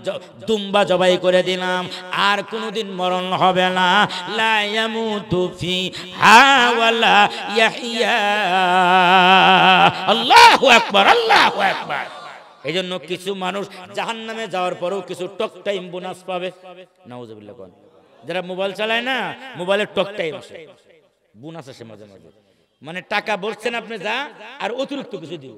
দুম্বা জবাই করে দিলাম, আর কোনোদিন মরণ হবে না। লা ইয়ামুতু ফিহা ওয়ালা ইয়াহইয়া। আল্লাহু আকবার, আল্লাহু আকবার। এই জন্য কিছু মানুষ জাহান্নামে যাওয়ার পরেও কিছু টক টাইম বোনাস পাবে। নাউজুবিল্লাহ। কোন যারা মোবাইল চালায় না, মোবাইলের টক টাইম আসে, বোনাস আসে মাঝে মাঝে, মানে টাকা বলছেন আপনি যা, আর অতিরিক্ত কিছু দিব,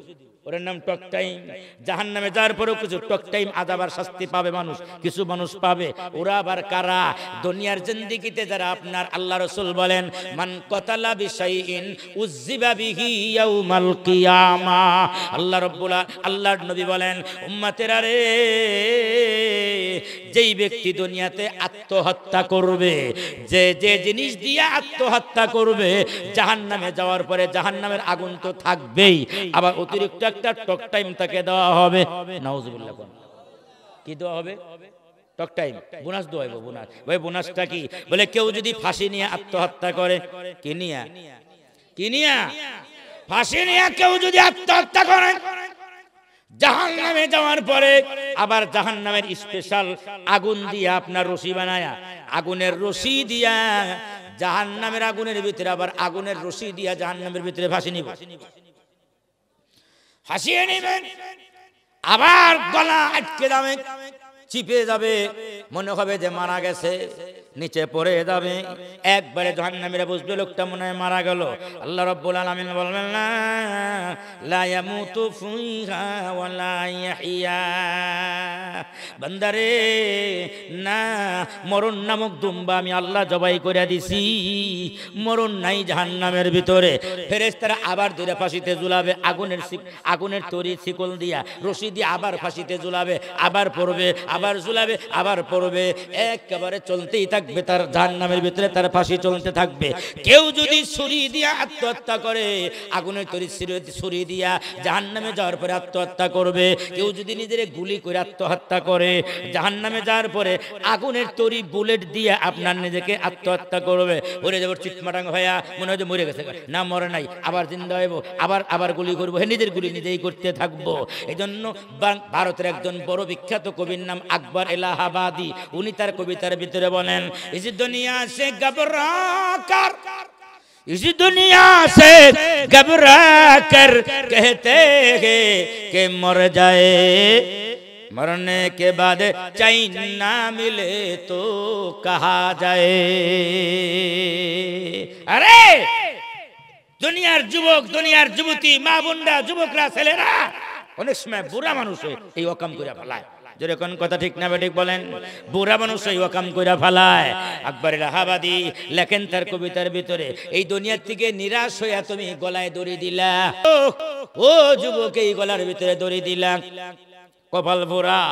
ওর নাম টক টাইম। জাহান্নামে যাওয়ার পরেও কিছু টক টাইম আযাব আর শাস্তি পাবে মানুষ, কিছু মানুষ পাবে। ওরা আবার কারা? দুনিয়ার জিন্দেগিতে যারা আপনার আল্লাহ রাসূল বলেন, মান কাতালা বিশাইইন উযযিবা বিহি ইয়াউমাল কিয়ামা। আল্লাহর নবী বলেন, উম্মতেরা রে, যেই ব্যক্তি দুনিয়াতে আত্মহত্যা করবে, যে যে জিনিস দিয়ে আত্মহত্যা করবে, জাহান্নামে যাওয়ার পরে জাহান্নামের আগুন তো থাকবেই, আবার অতিরিক্ত একটা টক টাইম তাকে দেওয়া হবে। নাউজুবিল্লাহ। কি দেওয়া হবে? টক টাইম, বোনাস দেওয়া হবে। বোনাস ভাই, বোনাসটা কি? বলে কেউ যদি ফাঁসি নিয়ে আত্মহত্যা করে, কি নিয়া ফাঁসি নিয়ে কেউ যদি আত্মহত্যা করে, জাহান্নামে যাওয়ার পরে আবার জাহান্নামের স্পেশাল আগুন দিয়ে আপনার রশি বানায়া, আগুনের রশি দিয়া জাহান্নামের আগুনের ভিতরে, আবার আগুনের রশি দিয়া জাহান্নামের ভিতরে ফাঁসিয়ে নেবেন। আবার গলা আটকে যাবে, চিপে যাবে, মনে হবে যে মারা গেছে, নিচে পড়ে যাবে, একবারে জাহান্নামীরা বুঝবে লোকটা মনে হয় মারা গেল। আল্লাহ রাব্বুল আলামিন বলবেন, লা ইয়ামুতু ফিহা ওয়ালা ইয়াহইয়া। বান্দারে, না, মরণ নামক দুম্বা আমি আল্লাহ জবাই করে দিছি, মরণ নাই জাহান্নামের ভিতরে। ফেরেশতারা আবার ধরে ফাঁসিতে ঝুলাবে, আগুনের তরি শিকল দিয়া, রশি দিয়ে আবার ফাঁসিতে ঝুলাবে, আবার পড়বে, আবার ঝুলাবে, আবার পড়বে, একেবারে চলতেই থাকবে, তার জাহান্নামের ভিতরে তার ফাঁসি চলতে থাকবে। কেউ যদি ছুরি দিয়া আত্মহত্যা করে, আগুনের তরি ছুরি দিয়া জাহান্নামে যাওয়ার পরে আত্মহত্যা করবে। কেউ যদি নিজের গুলি করে আত্মহত্যা করে, জাহান্নামে যাওয়ার পরে আগুনের তরি বুলেট দিয়ে আপনার নিজেকে আত্মহত্যা করবে। ওরে যাবার চিটমাটাং হইয়া মনে হয় যে মরে গেছে, না মরে নাই, আবার জিন্দা হইব, আবার গুলি করবো, নিজের গুলি নিজেই করতে থাকবো। এই জন্য ভারতের একজন বড় বিখ্যাত কবির নাম আকবর এলাহাবাদী, উনি তার কবিতার ভিতরে বলেন, इस दुनिया से घबरा कर, इस दुनिया से घबरा कर कहते हैं कि मर जाए, मरने के बाद चैन ना मिले तो कहा जाए। अरे दुनियार যুবক, দুনিয়ার যুবতী, মা বোনরা, যুবকরা, ছেলেরা অনেক সময় বুড়া মানুষ এই ওকাম করে ফেলায়। যেরকম কথা ঠিক না ঠিক বলেন? বুড়া মানুষ এই ওকাম করে ফেলায়। আকবর এলাহাবাদী লেখেন তার কবিতার ভিতরে, এই দুনিয়ার থেকে নিরাশ হইয়া তুমি গলায় দড়ি দিলা, ও যুবক, এই গলার ভিতরে দড়ি দিলা, কপাল পোড়া,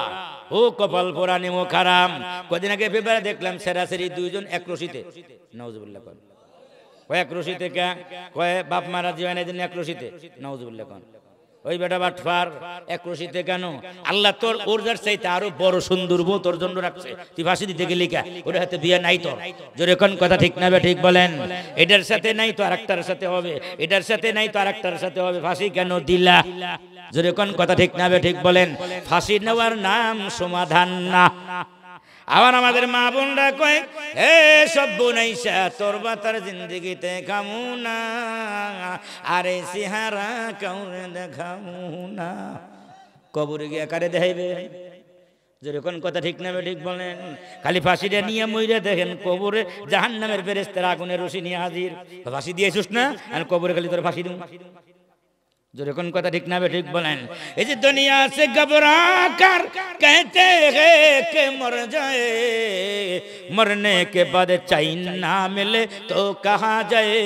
ও কপাল পোড়া, নেমো খারাম। কদিন আগে পেপারে দেখলাম সেরাসেরি দুইজন এক রশিতে, নাউজুবিল্লাহ, কয়েক রশিতে কয়ে বাপ মারা জীবনের দিন এক রশিতে, নাউজুবিল্লাহ। ওই বেটা বাটফার এক রশিতে কেন আল্লাহ তোর ওরজার চাইতে আরো বড় সুন্দর বউ তোর জন্য রাখছে, তুই ফাঁসি দিতে গেলি কা? ওর হাতে বিয়ে নাই তোর। জোরে কোন কথা ঠিক না ঠিক বলেন? এটার সাথে নাই তো আরেকটার সাথে হবে, এটার সাথে নাই তো আরেকটার সাথে হবে, ফাঁসি কেন দিলা? জোরে কোন কথা ঠিক না ঠিক বলেন? ফাঁসি নেওয়ার নাম সমাধান না। আবার আমাদের মা বোনরা কয়, হে সব বোনাইসা তোর বাতার জিন্দগিতে খামু না, আরে সিহারা কাউরে দেখামু না। কবরে গিয়া কারে দেখাইবে? যেরকম কথা ঠিক না ঠিক বলেন? খালি ফাঁসিটা নিয়ে মইরা দেখেন কবরে জাহান্নামের ফেরেশতারা আগুনের রশি নিয়ে হাজির। ফাঁসি দিয়েছিস না, আর কবরে খালি তোর ফাঁসি দিন। যেরকম কথা ঠিক না ঠিক বলেন? এই যে দুনিয়া সে ঘবরা कर कहते हैं कि मर जाए, मरने के बाद चैन ना मिले तो कहाँ जाए।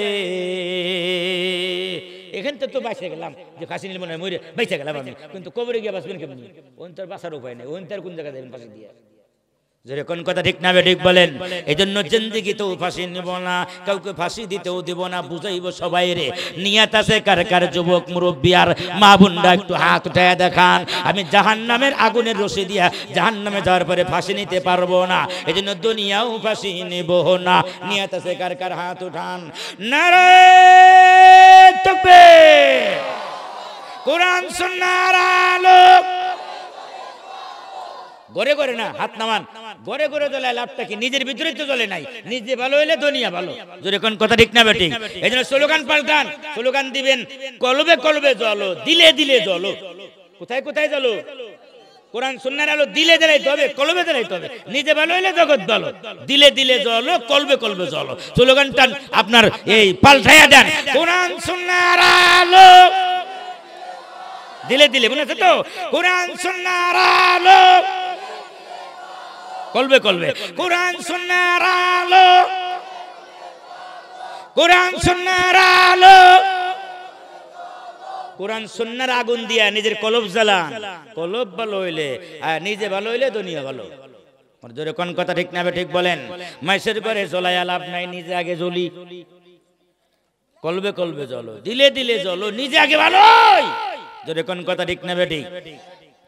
এখান তো বাইসে গেলাম যে ফাঁসি নিলে মনে হয় মরে বাইসে গেলাম আমি, কিন্তু কবরে গিয়ে বাঁচবেন কেমনি? ওন তার বাঁচার উপায় নেই, ওন তার কোন জায়গায় দেবেন ফাঁসি দিয়ে? যেরকম কথা ঠিক না ঠিক বলেন? এই জন্য জিন্দেগিতেও ফাঁসি নিব না, কাউকে ফাঁসি দিতেও দিব না, বুঝাইব সবাই রে। নিয়াত আছে কার কার? যুবক মুরব্বী আর মা বোনরা একটু হাত উঠায় দেখান। আমি জাহান্নামের আগুনের রশি দিয়া জাহান্নামে যাওয়ার পরে ফাঁসি নিতে পারবো না, এই জন্য দুনিয়াও ফাঁসি নিব না। নিয়াত আছে কার কার? হাত উঠান। নারে তাকবীর! কোরআন সুন্নাহর আলো গড়ে গড়ে না, হাত নামান। গড়ে গড়ে জ্বলে লাভটা কি? নিজের ভিতরে তো জ্বলে নাই। নিজে ভালো হইলে দুনিয়া ভালো। যদি কোন কথা ঠিক না বেঠিক? এই জন্য স্লোগান পাল্টান, স্লোগান দিবেন কলবে কলবে জ্বলো, দিলে দিলে জ্বলো। কোথায় কোথায় জ্বলো? কোরআন সুন্নাহর আলো দিলে জ্বালাইতে হবে, কলবে জ্বালাইতে হবে। নিজে ভালো হইলে জগৎ ভালো। দিলে দিলে জ্বলো, কলবে কলবে জ্বলো। স্লোগানটা আপনার এই পাল্টাইয়া দেন। কোরআন সুন্নাহর আলো দিলে দিলে, বুঝেছো তো? কোরআন সুন্নাহর আলো কলবে কলবে। কোরআন সুন্নাহর আলো, কোরআন সুন্নাহর আলো। কোরআন সুন্নাহর আগুন দিয়া নিজের কলব জ্বালান। কলব ভালো হইলে আর নিজে ভালো হইলে দুনিয়া ভালো। জোরে কোন কথা ঠিক না ঠিক বলেন? মাইসের ঘরে জ্বলায়া লাভ নাই, নিজে আগে জ্বলি। কলবে কলবে জ্বলো, দিলে দিলে জ্বলো, নিজে আগে ভালো। জোরে কোন কথা ঠিক না ঠিক?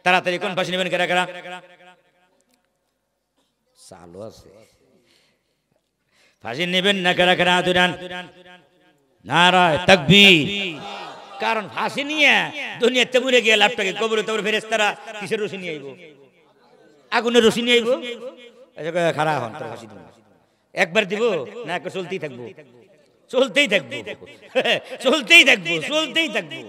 তাড়াতাড়ি কোন ফাঁসি নেবেন? কারা কারা? চালু আছে। ফাঁসি নেবেন না কারা কারা? হাত উঠান। নারায়ে তাকবীর! কারণ ফাঁসি নিয়ে দুনিয়াতে মরে গিয়ে লাভটাকে? কবরে তোর ফেরেশতারা কিসের রশি নিয়ে আইব? আগুনের রশি নিয়ে আইব। খাড়া হন, তোর ফাঁসি দিব। একবার দিব না একবার চলতেই থাকবো, চলতেই থাকবো, চলতেই থাকবো, চলতেই থাকবো,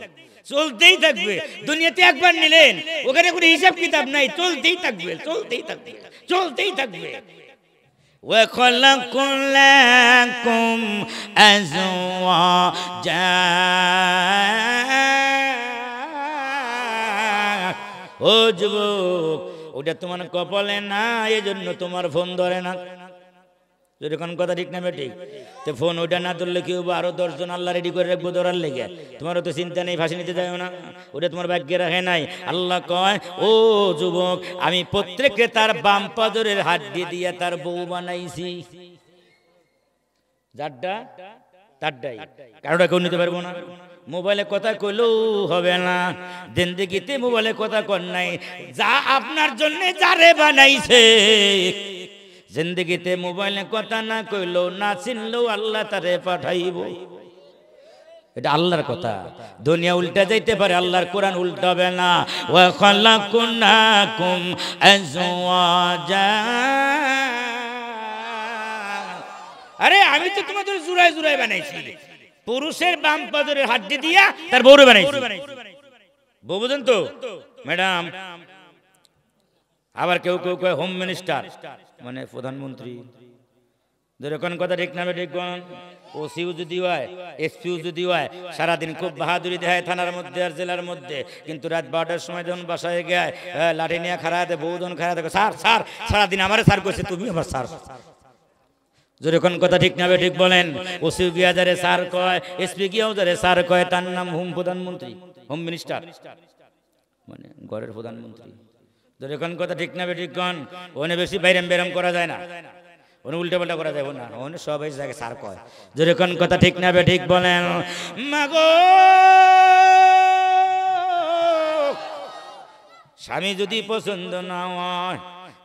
চলতেই থাকবে। দুনিয়াতে একবার নিলেন, ওখানে কোনো হিসাব কিতাব নাই, চলতেই থাকবে, চলতেই থাকবে, চলতেই থাকবে। وَخَلَقَ لَكُمْ أَزْوَاجًا। ও যুবক, ওটা তোমার কপালে না, এজন্য তোমার ফোন ধরে না। যেরকম কথা ঠিক না ঠিক? তো ফোন ওইটা না ধরলে কি হবো? আরো 10 জন আল্লাহ রেডি করে রাখবো ধরার লেগে। তোমারও তো চিন্তা নেই, ফাঁসি নিতে যাও না, ওটা তোমার ভাগ্যে রাখে নাই। আল্লাহ কয়, ও যুবক, আমি প্রত্যেককে তার বাম পাজরের হাড্ডি দিয়ে তার বউ বানাইছি। যারটা তারটাই, কারোটা কেউ নিতে পারবো না। মোবাইলে কথা কইলেও হবে না, জিন্দেগিতে মোবাইলে কথা কর নাই। যা আপনার জন্য যারে বানাইছে, জিন্দেগিতে মোবাইলে কথা না কইলো, না চিনলেও আল্লাহ তারে পাঠাইব। এটা আল্লাহর কথা। দুনিয়া উল্টা যাইতে পারে, আল্লাহর কোরআন উল্টাবে না। ওয়া খালাকুনাকুম আজওয়াজা। আরে আমি তো তোমাদের জুরাই জুরাই বানাইছি। পুরুষের বাম পাজরের হাড্ডি দিয়া তার বউরে বানাইছি। বউ বুঝেন তো ম্যাডাম? আবার কেউ কেউ কয় হোম মিনিস্টার, মানে প্রধানমন্ত্রী। যেরকম কথা ঠিক না ঠিক? ওসিও যদি হয়, এসপিও যদি হয়, সারাদিন খুব বাহাদুরি দেখায় থানার মধ্যে আর জেলার মধ্যে, কিন্তু রাত 12টার সময় যখন বাসায় গায় লাঠি নিয়ে খাড়াতে, বউজন খাড়াতে, স্যার স্যার, সারাদিন আমারে স্যার করছে, তুমি আমার স্যার। যেরকম কথা ঠিক না ঠিক বলেন? ওসিও গিয়া যারে স্যার কয়, এসপি গিয়াও যারে স্যার কয়, তার নাম হোম প্রধানমন্ত্রী, হোম মিনিস্টার, মানে ঘরের প্রধানমন্ত্রী। যেরকম কথা ঠিক না ঠিক কন? ওখানে বেশি বাইরাম বেরাম করা যায় না, ওখানে উল্টা পাল্টা করা যাবে না, ওখানে সবাই জায়গায় স্যার কয়। যেরকম কথা ঠিক না ঠিক বলেন? মাগো স্বামী যদি পছন্দ না হয়,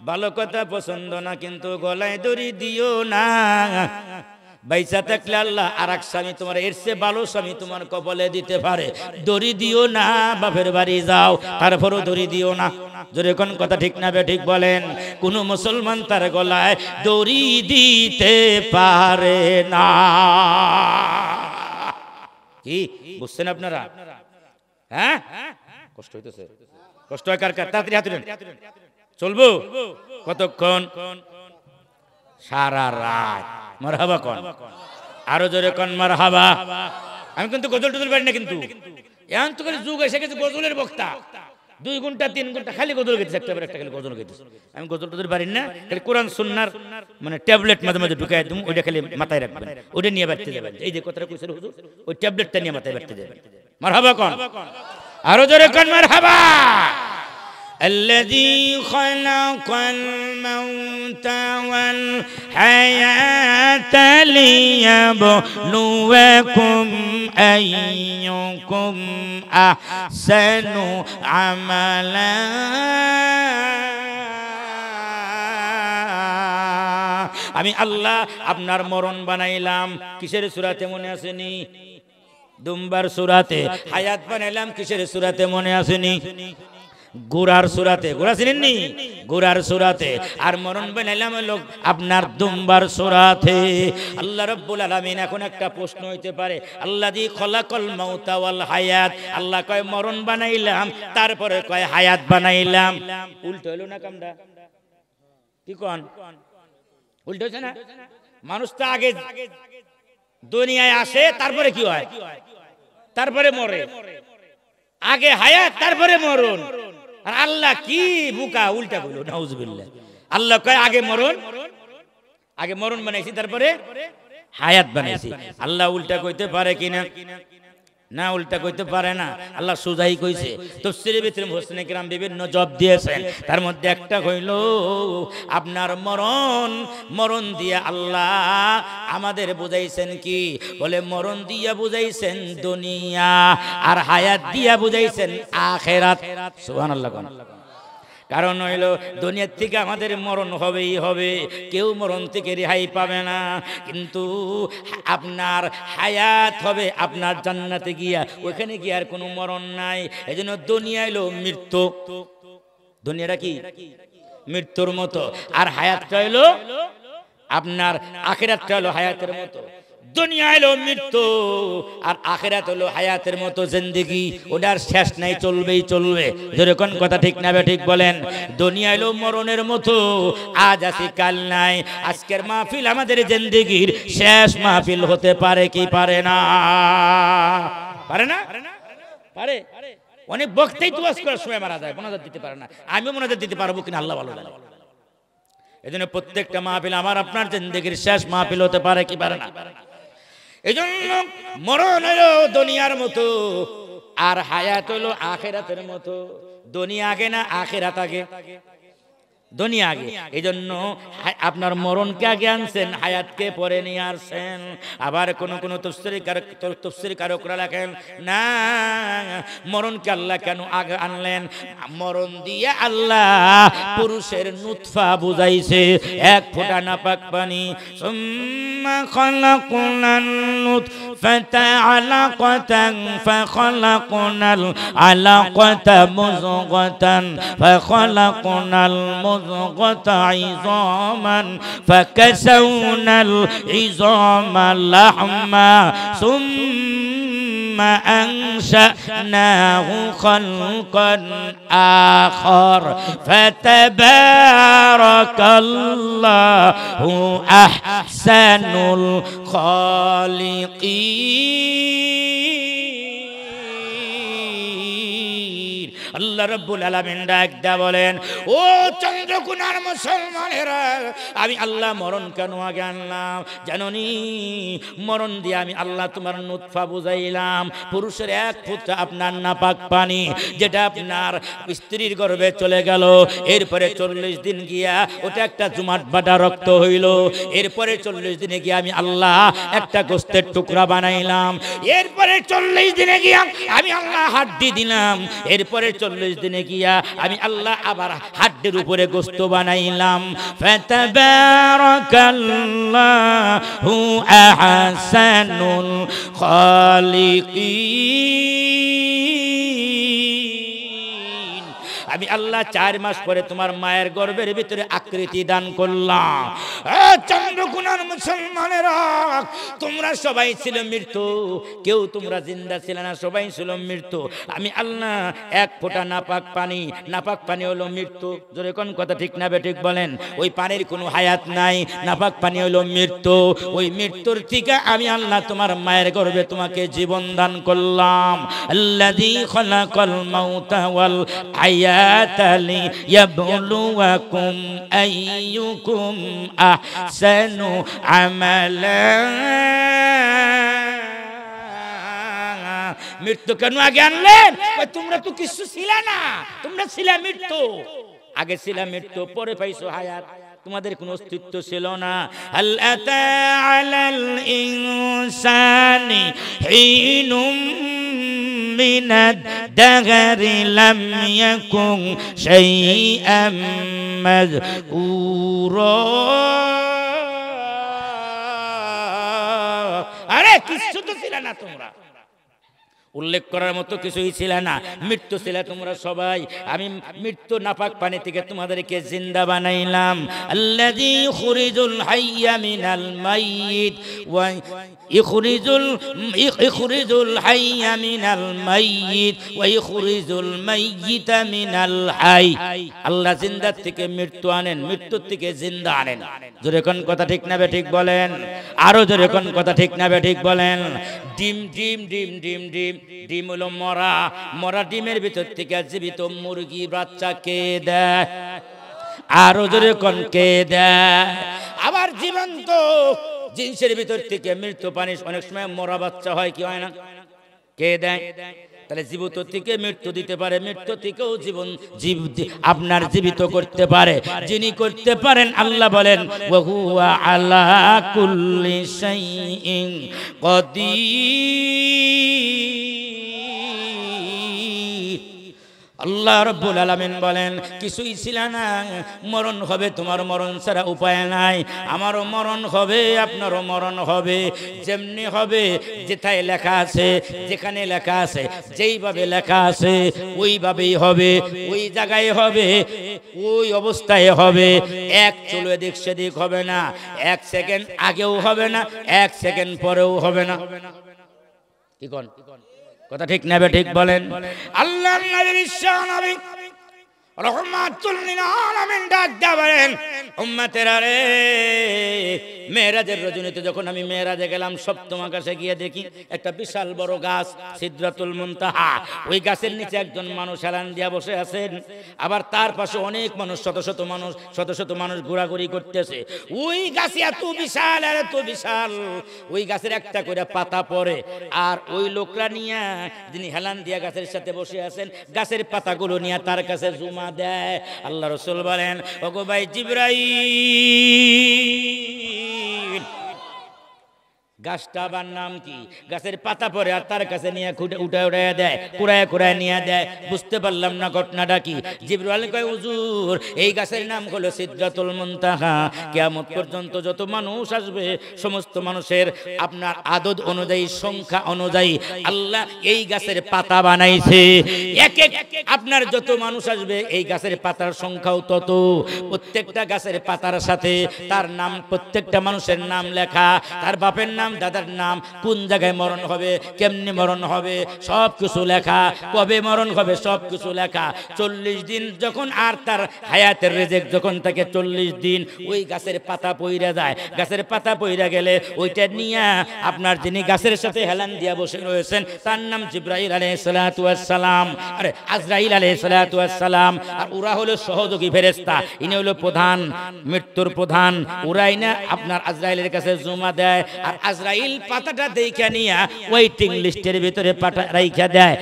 ভালো কথা পছন্দ না, কিন্তু গলায় দড়ি দিও না। বাইসা থাকলে আল্লাহ আর এক স্বামী তোমার এর চেয়ে ভালো স্বামী তোমার কপালে দিতে পারে। দড়ি দিও না, বাপের বাড়ি যাও তারপরও দড়ি দিও না। জোরে কোন কথা ঠিক না বে ঠিক বলেন? কোন মুসলমান তার গলায় দড়ি দিতে পারে না। কি বুঝছেন আপনারা? হ্যাঁ, কষ্ট হইতেছে? কষ্ট হয় কার কার? তাড়াতাড়ি হাত তুলেন। চলবো কতক্ষণ? সারা রাত। মারহাবা কোন? আরো জোরে কোন মারহাবা। আমি কিন্তু গজল টজল পারি না, কিন্তু এখন তো খালি যুগ এসে গেছে গজলের বক্তা। 2 ঘন্টা 3 ঘন্টা খালি গজল গাইতেছে, একটা খালি গজল গাইতেছে। আমি গজল টজল পারি না, খালি কোরআন সুন্নাহর মানে ট্যাবলেট মাঝে মাঝে ঢুকাই দিই, ওইটা খালি মাথায় রাখবেন, ওইটা নিয়ে বাড়তে যাবেন। এই যে কথাটা কইছেন হুজুর, ওই ট্যাবলেটটা নিয়ে মাথায় বাড়তে যাবেন। মারহাবা কোন? আরো জোরে কোন মারহাবা। الذي خلق الموت والحياة ليبلوكم أيكم أحسن عملا। আমি আল্লাহ আপনার মরণ বানাইলাম কিসের সূরাতে মনে আসেনি? দুম্বার সূরাতে। হায়াত বানাইলাম কিসের সূরাতে মনে আসেনি? গোরার সূরাতে। গোরা চিনেননি? গোরার সূরাতে। আর মরণ বানাইলাম হলো আপনার দুম্বার সূরাতে। আল্লাহ রাব্বুল আলামিন এখন একটা প্রশ্ন হইতে পারে, আল্লাযী খলাকাল মাউতা ওয়াল হায়াত, আল্লাহ কয় মরণ বানাইলাম, তারপরে কয় হায়াত বানাইলাম। উল্টো হলো না কামটা? কি কোন? উল্টো হচ্ছে না? মানুষ তো আগে দুনিয়ায় আসে, তারপরে কি হয়? তারপরে মরে। আগে হায়াত, তারপরে মরণ। আর আল্লাহ কি বুকা, উল্টা কইল। নাউজুবিল্লাহ। আল্লাহ কয় আগে মরণ বানাইছি, তারপরে হায়াত বানাইছি। আল্লাহ উল্টা কইতে পারে কিনা? না, উল্টা কইতে পারে না। আল্লাহ সুজাই কইছে। তাফসীরের ভিতরে মুফাসসিরিনে কিরাম বিভিন্ন জবাব দিয়েছেন। তার মধ্যে একটা হইল আপনার মরণ দিয়া আল্লাহ আমাদের বুঝাইছেন কি? বলে মরণ দিয়া বুঝাইছেন দুনিয়া, আর হায়াত দিয়া বুঝাইছেন আখিরাত। সুবহানাল্লাহ। কারণ হইল দুনিয়ার থেকে আমাদের মরণ হবেই হবে, কেউ মরণ থেকে রেহাই পাবে না। কিন্তু আপনার হায়াত হবে আপনার জান্নাতে গিয়া, ওখানে গিয়ে আর কোনো মরণ নাই। এজন্য দুনিয়া হইল মৃত্যু। দুনিয়াটা কি? মৃত্যুর মতো। আর হায়াতটা হইল আপনার, আখিরাতটা হইল হায়াতের মতো। দুনিয়া হলো মৃত্যু, আর আখিরাত হলো হায়াতের মতো জিন্দেগি। ওটার শেষ নাই, চলবেই চলবে। যেরকম কথা ঠিক না ঠিক বলেন? দুনিয়া হলো মরণের মতো, আজ আছি কাল নাই। আজকের মাহফিল আমাদের জিন্দেগির শেষ মাহফিল হতে পারে কি পারে না? পারে না? পারে। অনেক বক্তাই তো ওয়াজ করার সময় মারা যায়, মোনাজাত দিতে পারে না। আমিও মোনাজাত দিতে পারবো কিনা আল্লাহ ভালো জানে। এজন্য প্রত্যেকটা মাহফিল আমার আপনার জিন্দেগির শেষ মাহফিল হতে পারে কি পারে না? এজন্য মরণ হলো দুনিয়ার মতো, আর হায়াত হলো আখিরাতের মতো। দুনিয়া আগে না আখিরাত আগে? দুনিয়া আগে। এইজন্য আপনার মরণকে আগে আনছেন, হায়াতকে পরে নিয়ে আসছেন। আবার কোন তফসির কারকরা লেখেন না, মরণকে আল্লাহ কেন আগে আনলেন? মরণ দিয়ে আল্লাহ পুরুষের নুতফা বুঝাইছে, এক ফোঁটা নাপাক পানি। সুম্মা খালাকনাল নুতফাতা আলাকাতান ফাখালাকনাল আলাকাতা মুযগাতান ফাখালাকনাল مضغة عظاما فكسونا العظام لحما ثم أنشأناه خلقا آخر فتبارك الله أحسن الخالقين। আল্লাহ রাব্বুল আলামিন ডাক দেয়া বলেন, ও চন্দ্রকোনার মুসলমানেরা, আমি আল্লাহ মরণ কেন আগে আনলাম জানোনি? মরণ দিয়ে আমি আল্লাহ তোমার নুতফা বুঝাইলাম, পুরুষের এক ফোঁটা আপনার নাপাক পানি, যেটা আপনার স্ত্রীর গর্ভে চলে গেল। এরপরে 40 দিন গিয়া ওটা একটা জুমাট বাটা রক্ত হইল। এরপরে 40 দিনে গিয়া আমি আল্লাহ একটা গোস্তের টুকরা বানাইলাম। এরপরে 40 দিনে গিয়া আমি আল্লাহ হাড্ডি দিলাম। এরপরে 40 দিনে গিয়া আমি আল্লাহ আবার হাড্ডির উপরে গোশত বানাইলাম। ফাতাবারাকাল্লাহু আহসানুল খালিকিন। আমি আল্লাহ 4 মাস পরে তোমার মায়ের গর্ভের ভিতরে আকৃতি দান করলাম। চন্দ্রকুনার মুসলমানেরা, তোমরা সবাই ছিল মৃত্যু, কেউ তোমরা জিন্দা ছিল না, সবাই ছিল মৃত্যু। আমি আল্লাহ এক ফোঁটা নাপাক পানি হলো মৃত্যু। জোরে কোন কথা ঠিক না বেঠিক বলেন? ওই পানির কোনো হায়াত নাই, নাপাক পানি হলো মৃত্যু। ওই মৃত্যুর থেকে আমি আল্লাহ তোমার মায়ের গর্ভে তোমাকে জীবন দান করলাম। আল্লাযী খালাকাল মাউতা ওয়াল হায়াতা লিয়াবলুয়াকুম আইয়ুকুম আহসানু আমালা। মৃত্যু কেন আগে আনলেন? তোমরা তো কিছু ছিলে না, তোমরা ছিলে মৃত্যু। আগে ছিল মৃত্যু, পরে পাইছো হায়াত, তোমাদের কোনো অস্তিত্ব ছিল না। হাল আতা আলাল ইনসানি হিনুম মিনাদ দাহরি লাম ইয়াকুন শাইআম মাযকুরা। আরে কিছু তো ছিল না তোমরা, উল্লেখ করার মতো কিছুই ছিল না। মৃত্যু ছিল তোমরা সবাই। আমি মৃত্যু নাপাক পানি থেকে তোমাদেরকে জিন্দা বানাইলাম। আল্লাযী ইখরিজুল হাইয়া মিনাল মাইয়িত ওয়া ইখরিজুল হাইয়া মিনাল মাইয়িত ওয়া ইখরিজুল মাইয়িতা মিনাল হাই। আল্লাহ জিন্দার থেকে মৃত্যু আনেন, মৃত্যুর থেকে জিন্দা আনেন। জোরে কোন কথা ঠিক না বেঠিক বলেন? আরো জোরে কোন কথা ঠিক না বেঠিক বলেন? ডিম ডিম ডিম ডিম ডিম ডিম হলো মরা, মরা ডিমের ভিতর থেকে জীবিত মুরগি বাচ্চা কে দেয়? আরো জোরে কোন কে দেয়? আবার জীবন্ত জিনিসের ভিতর থেকে মৃত্যু পানি অনেক সময় মরা বাচ্চা হয়, কি হয় না? কে দেয়? তাহলে জীবিত থেকে মৃত্যু দিতে পারে, মৃত্যু থেকেও জীবন আপনার জীবিত করতে পারে। যিনি করতে পারেন আল্লাহ বলেন ওয়া হুয়া আলা কুল্লি শাইইন কাদির। আল্লাহ রাব্বুল আলামিন বলেন কিছুই ছিল না, মরণ হবে, তোমার মরণ ছাড়া উপায় নাই। আমারও মরণ হবে, আপনারও মরণ হবে। যেমনি হবে, যেটাই লেখা আছে, যেখানে লেখা আছে, যেইভাবে লেখা আছে ওইভাবেই হবে, ওই জায়গায় হবে, ওই অবস্থায় হবে। এক চুল এদিক সেদিক হবে না, 1 সেকেন্ড আগেও হবে না, 1 সেকেন্ড পরেও হবে না। কি কোন কথা ঠিক না ঠিক বলেন? আল্লাহর নবী বিশ্বনবী রহমাতুল লিল আলামিন ডাক দিয়া বলেন উম্মতেরা রে, মেরাজের রজনীতে যখন আমি মেরাজে গেলাম, সপ্তম আকাশে গিয়ে দেখি একটা বিশাল বড় গাছ সিদরাতুল মুনতাহা। ওই গাছের নিচে একজন মানুষ হেলান দিয়া বসে আছেন, আবার তার পাশে অনেক মানুষ, শত শত মানুষ ঘোরাঘুরি করতেছে। ওই গাছ এত বিশাল আর এত বিশাল, ওই গাছের একটা করে পাতা পড়ে, আর ওই লোকরা নিয়ে যিনি হেলান দিয়া গাছের সাথে বসে আছেন, গাছের পাতাগুলো নিয়ে তার কাছে জমা দেয়। আল্লাহ রাসূল বলেন ওগো ভাই জিবরাইল, গাছটা আবার নাম কি? গাছের পাতা পরে আর তার কাছে নিয়ে উঠায় দেয়, কুড়ায় নিয়ে দেয়। বুঝতে পারলাম না ঘটনাটা কি। জিবরাইল কয় হুজুর, এই গাছের নাম হলো সিদরাতুল মুনতাহা। কিয়ামত পর্যন্ত যত মানুষ আসবে, সমস্ত মানুষের আপনার আদদ অনুযায়ী, সংখ্যা অনুযায়ী আল্লাহ এই গাছের পাতা বানাইছে। এক আপনার যত মানুষ আসবে, এই গাছের পাতার সংখ্যাও তত। প্রত্যেকটা গাছের পাতার সাথে তার নাম, প্রত্যেকটা মানুষের নাম লেখা, তার বাপের নাম, দাদার নাম, কোন জায়গায় মরণ হবে, কেমনি মরণ হবে, সব কিছু লেখা, কবে মরণ হবে সব কিছু লেখা। 40 দিন যখন, আর তার হায়াতের রেজেক যখন থাকে 40 দিন, ওই গাছের পাতা পইরা যায়। গাছের পাতা পইরা গেলে ওইটা নিয়ে আপনার যিনি গাছের সাথে হেলান দিয়া বসে রয়েছেন, তার নাম জিবরাইল আলাইহিস সালাতু ওয়াস সালাম, আরে আজরাইল আলাইহিস সালাতু ওয়াস সালাম। আর ওরা হলো সহযোগী ফেরেশতা, ইনি হলো প্রধান, মৃত্যুর প্রধান। ওরাই না আপনার আজরাইলের কাছে জমা দেয়, আর আজরাইল পাতাটা দেখা নিয়া ওয়েটিং লিস্টের ভিতরে পাঠা রাইখা দেয়।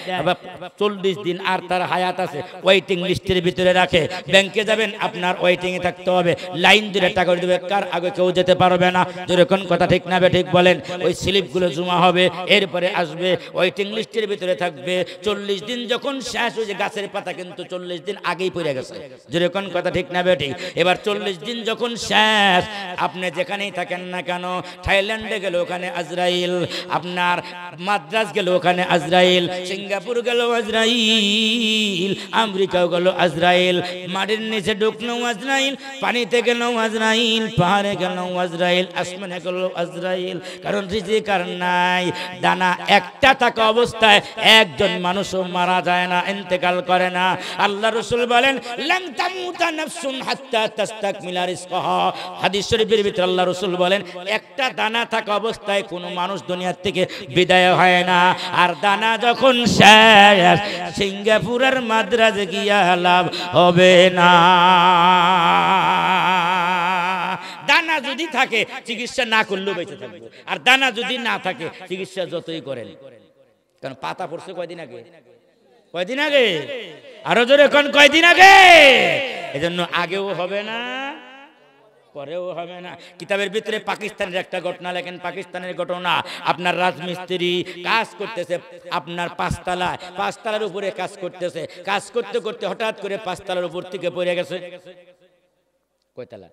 40 দিন আর তার হায়াত আছে, ওয়েটিং লিস্টের ভিতরে রাখে। ব্যাংকে যাবেন, আপনার ওয়েটিং এ থাকতে হবে, লাইন ধরে টাকা দিবে, কার আগে কেউ যেতে পারবে না। যেরকম কথা ঠিক না ঠিক বলেন? ওই স্লিপগুলো জমা হবে, এরপরে আসবে, ওয়েটিং লিস্টের ভিতরে থাকবে। 40 দিন যখন শেষ হয়ে, গাছের পাতা কিন্তু 40 দিন আগেই পড়ে গেছে। যেরকম কথা ঠিক না ঠিক? এবার 40 দিন যখন শেষ, আপনি যেখানেই থাকেন না কেন, থাইল্যান্ডে গেল ওখানে আজরাইল, আপনার মাদ্রাজ গেল ওখানে আজরাইল, সিঙ্গাপুর গেল আজরাইল, আমেরিকাও গেল আজরাইল, মাটির নিচে ঢুকলো আজরাইল, পানিতে গেল আজরাইল, পাহাড়ে গেল আজরাইল, আসমানে গেল আজরাইল। কারণ রিজিক আর নাই। দানা একটা থাকা অবস্থায় একজন মানুষও মারা যায় না, ইন্তেকাল করে না। আল্লাহ রাসূল বলেন, লান তামুতা নাফসুন হাত্তা তাস্তাকমিলা রিজকাহা। হাদিস শরীফের ভিতরে আল্লাহ রাসূল বলেন, একটা দানা থাকা অবস্থায় কোনো মানুষ দুনিয়া থেকে বিদায় হয় না। আর দানা যখন শেষ, সিঙ্গাপুরের মাদ্রাজে গিয়া লাভ হবে না। দানা যদি থাকে চিকিৎসা না করলেও বেঁচে থাকবে, আর দানা যদি না থাকে চিকিৎসা যতই করেন। কারণ পাতা পড়ছে কয়দিন আগে, কয়দিন আগে, আরো জোরে কোন কয়দিন আগে। এজন্য আগেও হবে না, পরেও হবে না। কিতাবের ভিতরে পাকিস্তানের একটা ঘটনা লেখেন, পাকিস্তানের ঘটনা। আপনার রাজমিস্ত্রি কাজ করতেছে, আপনার পাঁচতলার উপরে কাজ করতেছে। কাজ করতে করতে হঠাৎ করে 5 তলার উপর থেকে পড়ে গেছে। কয়তলা?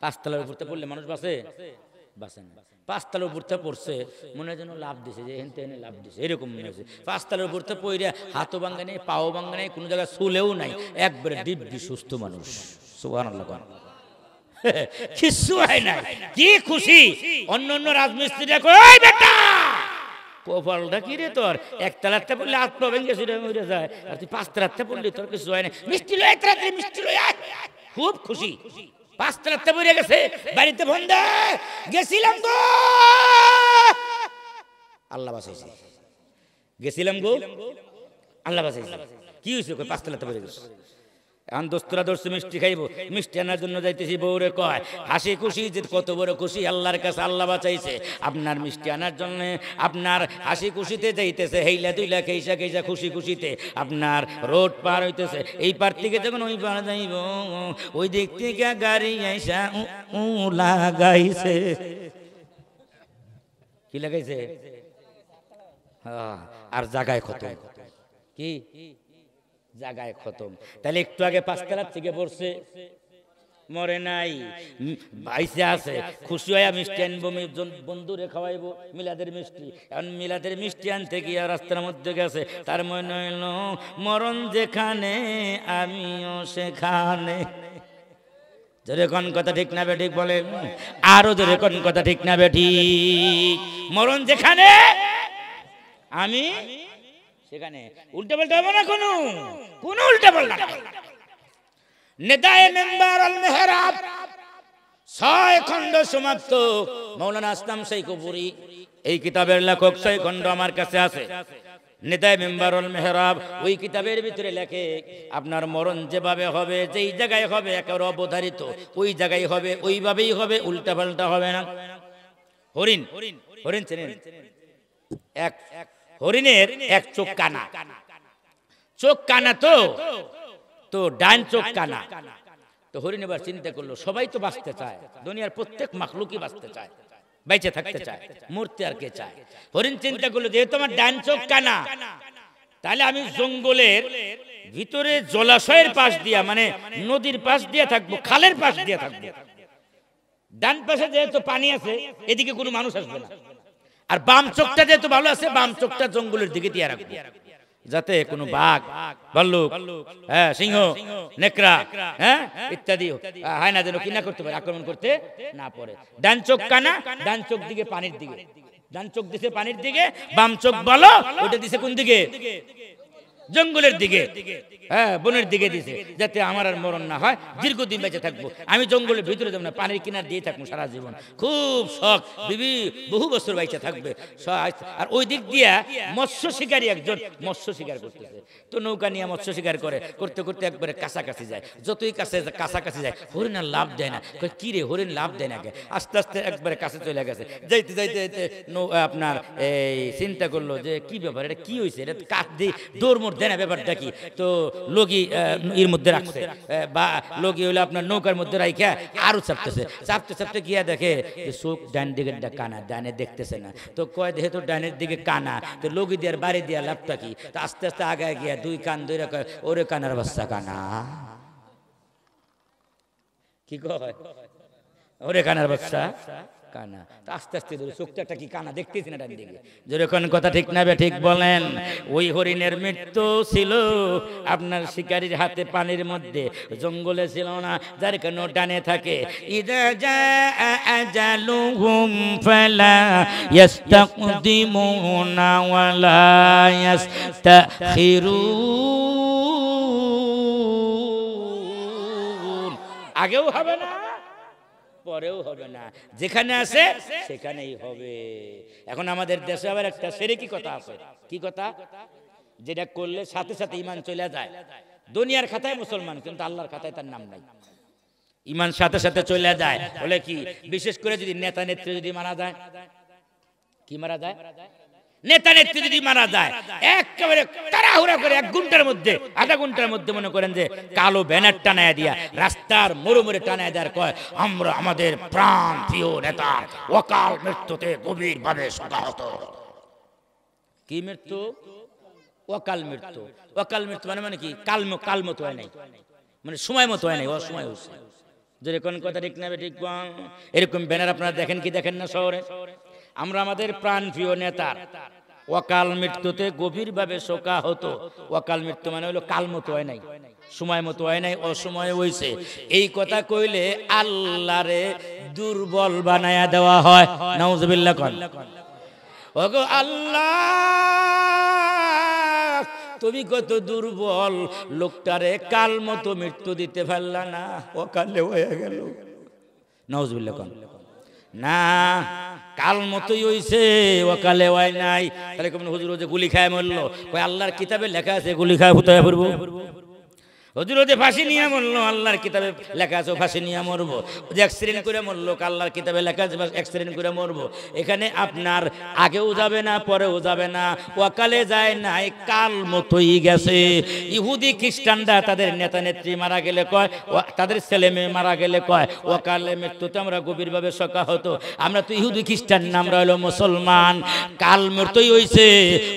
5 তলার উপর থেকে পড়লে মানুষ বাঁচে? বাঁচে না। 5 তলার উপর থেকে পড়ছে, মনে হয় যেন লাভ দিছে, যে এনতে এনে লাভ দিছে, এরকম মনে হয়েছে। 5 তলার উপর থেকে পড়ে হাতও ভাঙে নেই, পাও ভাঙে নেই, কোনো জায়গায় চুলেও নাই, একবারে দিব্যি সুস্থ মানুষ। সুবহানাল্লাহ। কিছু হয় না, কি খুশি। অন্য অন্য রাজমিস্ত্রিরা কই বেটা কপালটা কি রে তোর, 1 তলাতে পড়লে হাত পা ভেঙে মরে যায়, আর তুই 5 তলাতে পড়লি তোর কিছু হয় না। মিষ্টি লয়, তাড়াতাড়ি মিষ্টি লয় আয়। খুব খুশি। 5 তলাতে পড়ে গেছে, বাড়িতে ফোন দে, গেছিলাম গো, আল্লাহ বাঁচাইছে, গেছিলাম গো, আল্লাহ বাঁচাইছে। কি হয়েছে? 5 তলাতে পড়ে গেছে। এখন দোস্তরা ধরছে মিষ্টি খাইবো, মিষ্টি আনার জন্য যাইতেছি, বউরে কয় হাসি খুশি যে কত বড় খুশি, আল্লাহর কাছে আল্লাহ বাঁচাইছে। আপনার মিষ্টি আনার জন্য আপনার হাসি খুশিতে যাইতেছে, হেইলা দুইলা খেইসা খেইসা খুশি খুশিতে আপনার রোড পার হইতেছে। এই পার থেকে যখন ওই পার যাইব, ওই দিক থেকে গাড়ি আইসা লাগাইছে। কি লাগাইছে? আর জায়গায় খতম। কি জায়গায় খতম। তাহলে একটু আগে 5 তলার থেকে পড়ছে, মরে নাই, ভাইসে আছে, খুশি হয়ে মিষ্টি আনবো, বন্ধুরে খাওয়াইবো মিলাদের মিষ্টি। এখন মিলাদের মিষ্টি আনতে গিয়ে রাস্তার মধ্যে গেছে, তার মনে হইল মরণ যেখানে আমিও সেখানে। যেরকম কথা ঠিক না বেঠিক বলেন? আরো যেরকম কথা ঠিক না বেঠিক? মরণ যেখানে আমি সেখানে। উল্টা পাল্টা হবে না, কোন উল্টা পাল্টা। নেতায়ে মেম্বার আল মেহরাব 6 খণ্ড সমাপ্ত। মাওলানা আসলাম শাইখপুরী এই কিতাবের লেখক, 6 খণ্ড আমার কাছে আছে। নেতায়ে মেম্বার আল মেহরাব ওই কিতাবের ভিতরে লেখে, আপনার মরণ যেভাবে হবে, যেই জায়গায় হবে একেবারে অবধারিত, ওই জায়গায় হবে, ওইভাবেই হবে, উল্টা পাল্টা হবে না। হরিণ, হরিণ চেনেন? এক হরিণের এক চোখ কানা, চোখ কানা, তো ডান চোখ কানা। তো হরিণ এবার চিন্তা করলো, সবাই তো বাঁচতে চায়, দুনিয়ার প্রত্যেক মাখলুকই বাঁচতে চায়, বেঁচে থাকতে চায়, মরতে আর কে চায়। হরিণ চিন্তা করলো, যেহেতু আমার ডান চোখ কানা, তাহলে আমি জঙ্গলের ভিতরে জলাশয়ের পাশ দিয়া, মানে নদীর পাশ দিয়ে থাকবো, খালের পাশ দিয়ে থাকবো। ডান পাশে যেহেতু পানি আছে, এদিকে কোনো মানুষ আসবে না। আর বাম চোখটা যেহেতু ভালো আছে, বাম চোখটা জঙ্গলের দিকে দিয়ে রাখবো, যাতে কোনো বাঘ, ভাল্লুক, হ্যাঁ, সিংহ, নেকড়া, হ্যাঁ, ইত্যাদি হয় না, যেন কিনা করতে পারে, আক্রমণ করতে না পারে। ডান চোখ কানা, ডান চোখ দিকে পানির দিকে, ডান চোখ দিছে পানির দিকে, বাম চোখ বলো ওটা দিছে কোন দিকে? জঙ্গলের দিকে, হ্যাঁ বনের দিকে দিছে, যাতে আমার আর মরণ না হয়, দীর্ঘদিন বেঁচে থাকবো। আমি জঙ্গলের ভিতরে যাবো না, পানির কিনার দিয়ে থাকবো সারা জীবন, খুব শখ, বিবি বহু বছর বেঁচে থাকবে। আর ওই দিক দিয়া মৎস্য শিকারী একজন মৎস্য শিকার করতেছে, তো নৌকা নিয়ে মৎস্য শিকার করতে করতে একবারে কাছাকাছি যায়, যতই কাছাকাছি যায় হরিণ আর লাভ দেয় না। কি রে হরিণ লাভ দেয় না, আস্তে আস্তে একবারে কাছে চলে গেছে, যাইতে যাইতে যাইতে আপনার এই চিন্তা করলো যে কি ব্যাপার, এটা কি হয়েছে, এটা কাঠ দিয়ে দৌড় মোড় দেয় না, ব্যাপারটা কি? তো লগি এর মধ্যে রাখছে, বা লগি হইলো আপনার নৌকার মধ্যে রাইখা আরো চাপতেছে, চাপতে চাপতে গিয়া দেখে চোখ ডান দিকের কানা, ডানে দেখতেছে না, তো কয় দেখে তো ডানের দিকে কানা, তো লগি দিয়ার বাড়ি দিয়া লাভটা কি? তো আস্তে আস্তে আগায় গিয়া দুই কান ধরে কয় ওরে কানার বাচ্চা কানা, কি কয় ওরে কানার বাচ্চা কানা, আস্তে আস্তে চোখটা একটা কি কানা দেখতেছি না ডান দিকে, যেরকম কথা ঠিক না ঠিক বলেন? ওই হরিণের মৃত্যু ছিল আপনার শিকারীর হাতে, পানির মধ্যে, জঙ্গলে ছিল না, যার কেন ডানে থাকে। ইদা জাআ আজালুহুম ফালা ইস্তাকদিমুনা ওয়ালা ইস্তাখিরুন, আগেও হবে না পরেও হবে না, যেখানে আছে সেখানেই হবে। এখন আমাদের দেশে আবার একটা সেরেকি কথা আছে, কি কথা? যেটা করলে সাথে সাথে ঈমান চলে যায়, দুনিয়ার খাতায় মুসলমান কিন্তু আল্লাহর খাতায় তার নাম নাই, ঈমান সাথে সাথে চলে যায়। বলে কি? বিশেষ করে যদি নেতা নেত্রী যদি মারা যায়, কি মারা যায়? নেতা নেত্রী যদি মারা যায়, একেবারে তাড়াহুড়া করে 1 ঘন্টার মধ্যে, আধা ঘন্টার মধ্যে মনে করেন যে কালো ব্যানার টানায় দিয়া রাস্তার মোড়ে টানায় দেওয়ার কয় আমরা আমাদের প্রাণ প্রিয় নেতার অকাল মৃত্যুতে গভীরভাবে শোকাহত। কি মৃত্যু? অকাল মৃত্যু। অকাল মৃত্যু মানে কি? কাল মতো হয় নাই, মানে সময় মতো হয় নাই, অসময় হয়েছে। যেরকম কথা ঠিক না ঠিক? এরকম ব্যানার আপনারা দেখেন কি দেখেন না শহরে? আমরা আমাদের প্রাণ প্রিয় নেতার অকাল মৃত্যুতে গভীরভাবে শোকা হতো। অকাল মৃত্যু মানে হলো কাল মতো হয় নাই, সময় মতো হয় নাই, অসময়ে হইছে। এই কথা কইলে আল্লাহরে দুর্বল বানায়া দেওয়া হয়। নাউজুবিল্লাহ কোন। ওগো আল্লাহ, তুমি কত দুর্বল, লোকটারে কাল মতো মৃত্যু দিতে পারলা না, অকালে হয়ে গেল। নাউজুবিল্লাহ কোন। না, কাল মতোই হইছে, অকালে হয় নাই। তাহলে কেমন হুজুর যে গুলি খায় মরলো? কই আল্লাহর কিতাবে লেখা আছে গুলি খায় হুতায় পড়বো। হুজুর ওদের ফাঁসি নিয়ে মরলো, আল্লাহর কিতাবে লেখা আছে ফাঁসি নিয়ে মরবো। যে অ্যাক্সিডেন্ট করে মরলো, আল্লাহর কিতাবে লেখা আছে অ্যাক্সিডেন্ট করে মরবো। এখানে আপনার আগেও যাবে না পরেও যাবে না, অকালে যায় নাই, কাল মতোই গেছে। ইহুদি খ্রিস্টানরা তাদের নেতা নেত্রী মারা গেলে কয়, তাদের ছেলে মেয়ে মারা গেলে কয় অকালে মৃত্যুতে আমরা গভীরভাবে শোকা হতো। আমরা তো ইহুদি খ্রিস্টান না, আমরা হলো মুসলমান। কাল মৃত্যুই হইছে।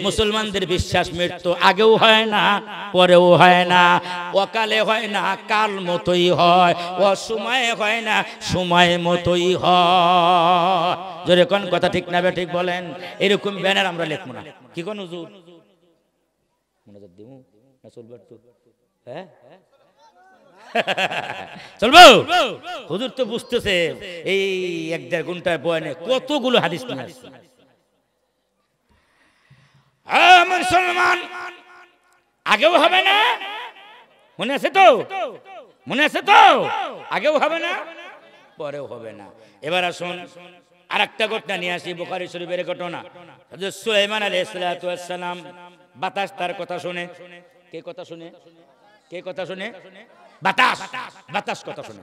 মুসলমানদের বিশ্বাস মৃত্যু আগেও হয় না পরেও হয় না, অকালে হয় না, কাল মতোই হয়, অসময়ে হয় না, সময় মতোই হয়। জোরে কোন কথা ঠিক না ঠিক বলেন? এরকম ব্যানার আমরা লিখবো না। কি কোন হুজুর মনোযোগ দিমু না চলবে তো? হ্যাঁ চলবো। হুজুর তো বুঝতেছে এই 1-1.5 ঘন্টার বয়ানে কতগুলো হাদিস নিয়ে আসছে। মুসলমান আগেও হবে না, মনে আছে তো? মনে আছে তো? আগেও হবে না পরেও হবে না। এবার আসুন আরেকটা ঘটনা নিয়ে আসি, বুখারী শরীফের ঘটনা। হযরত সুলাইমান আলাইহিস সালাম বাতাস তার কথা শুনে, কে কথা শুনে? কে কথা শুনে? বাতাস। বাতাস কথা শুনে।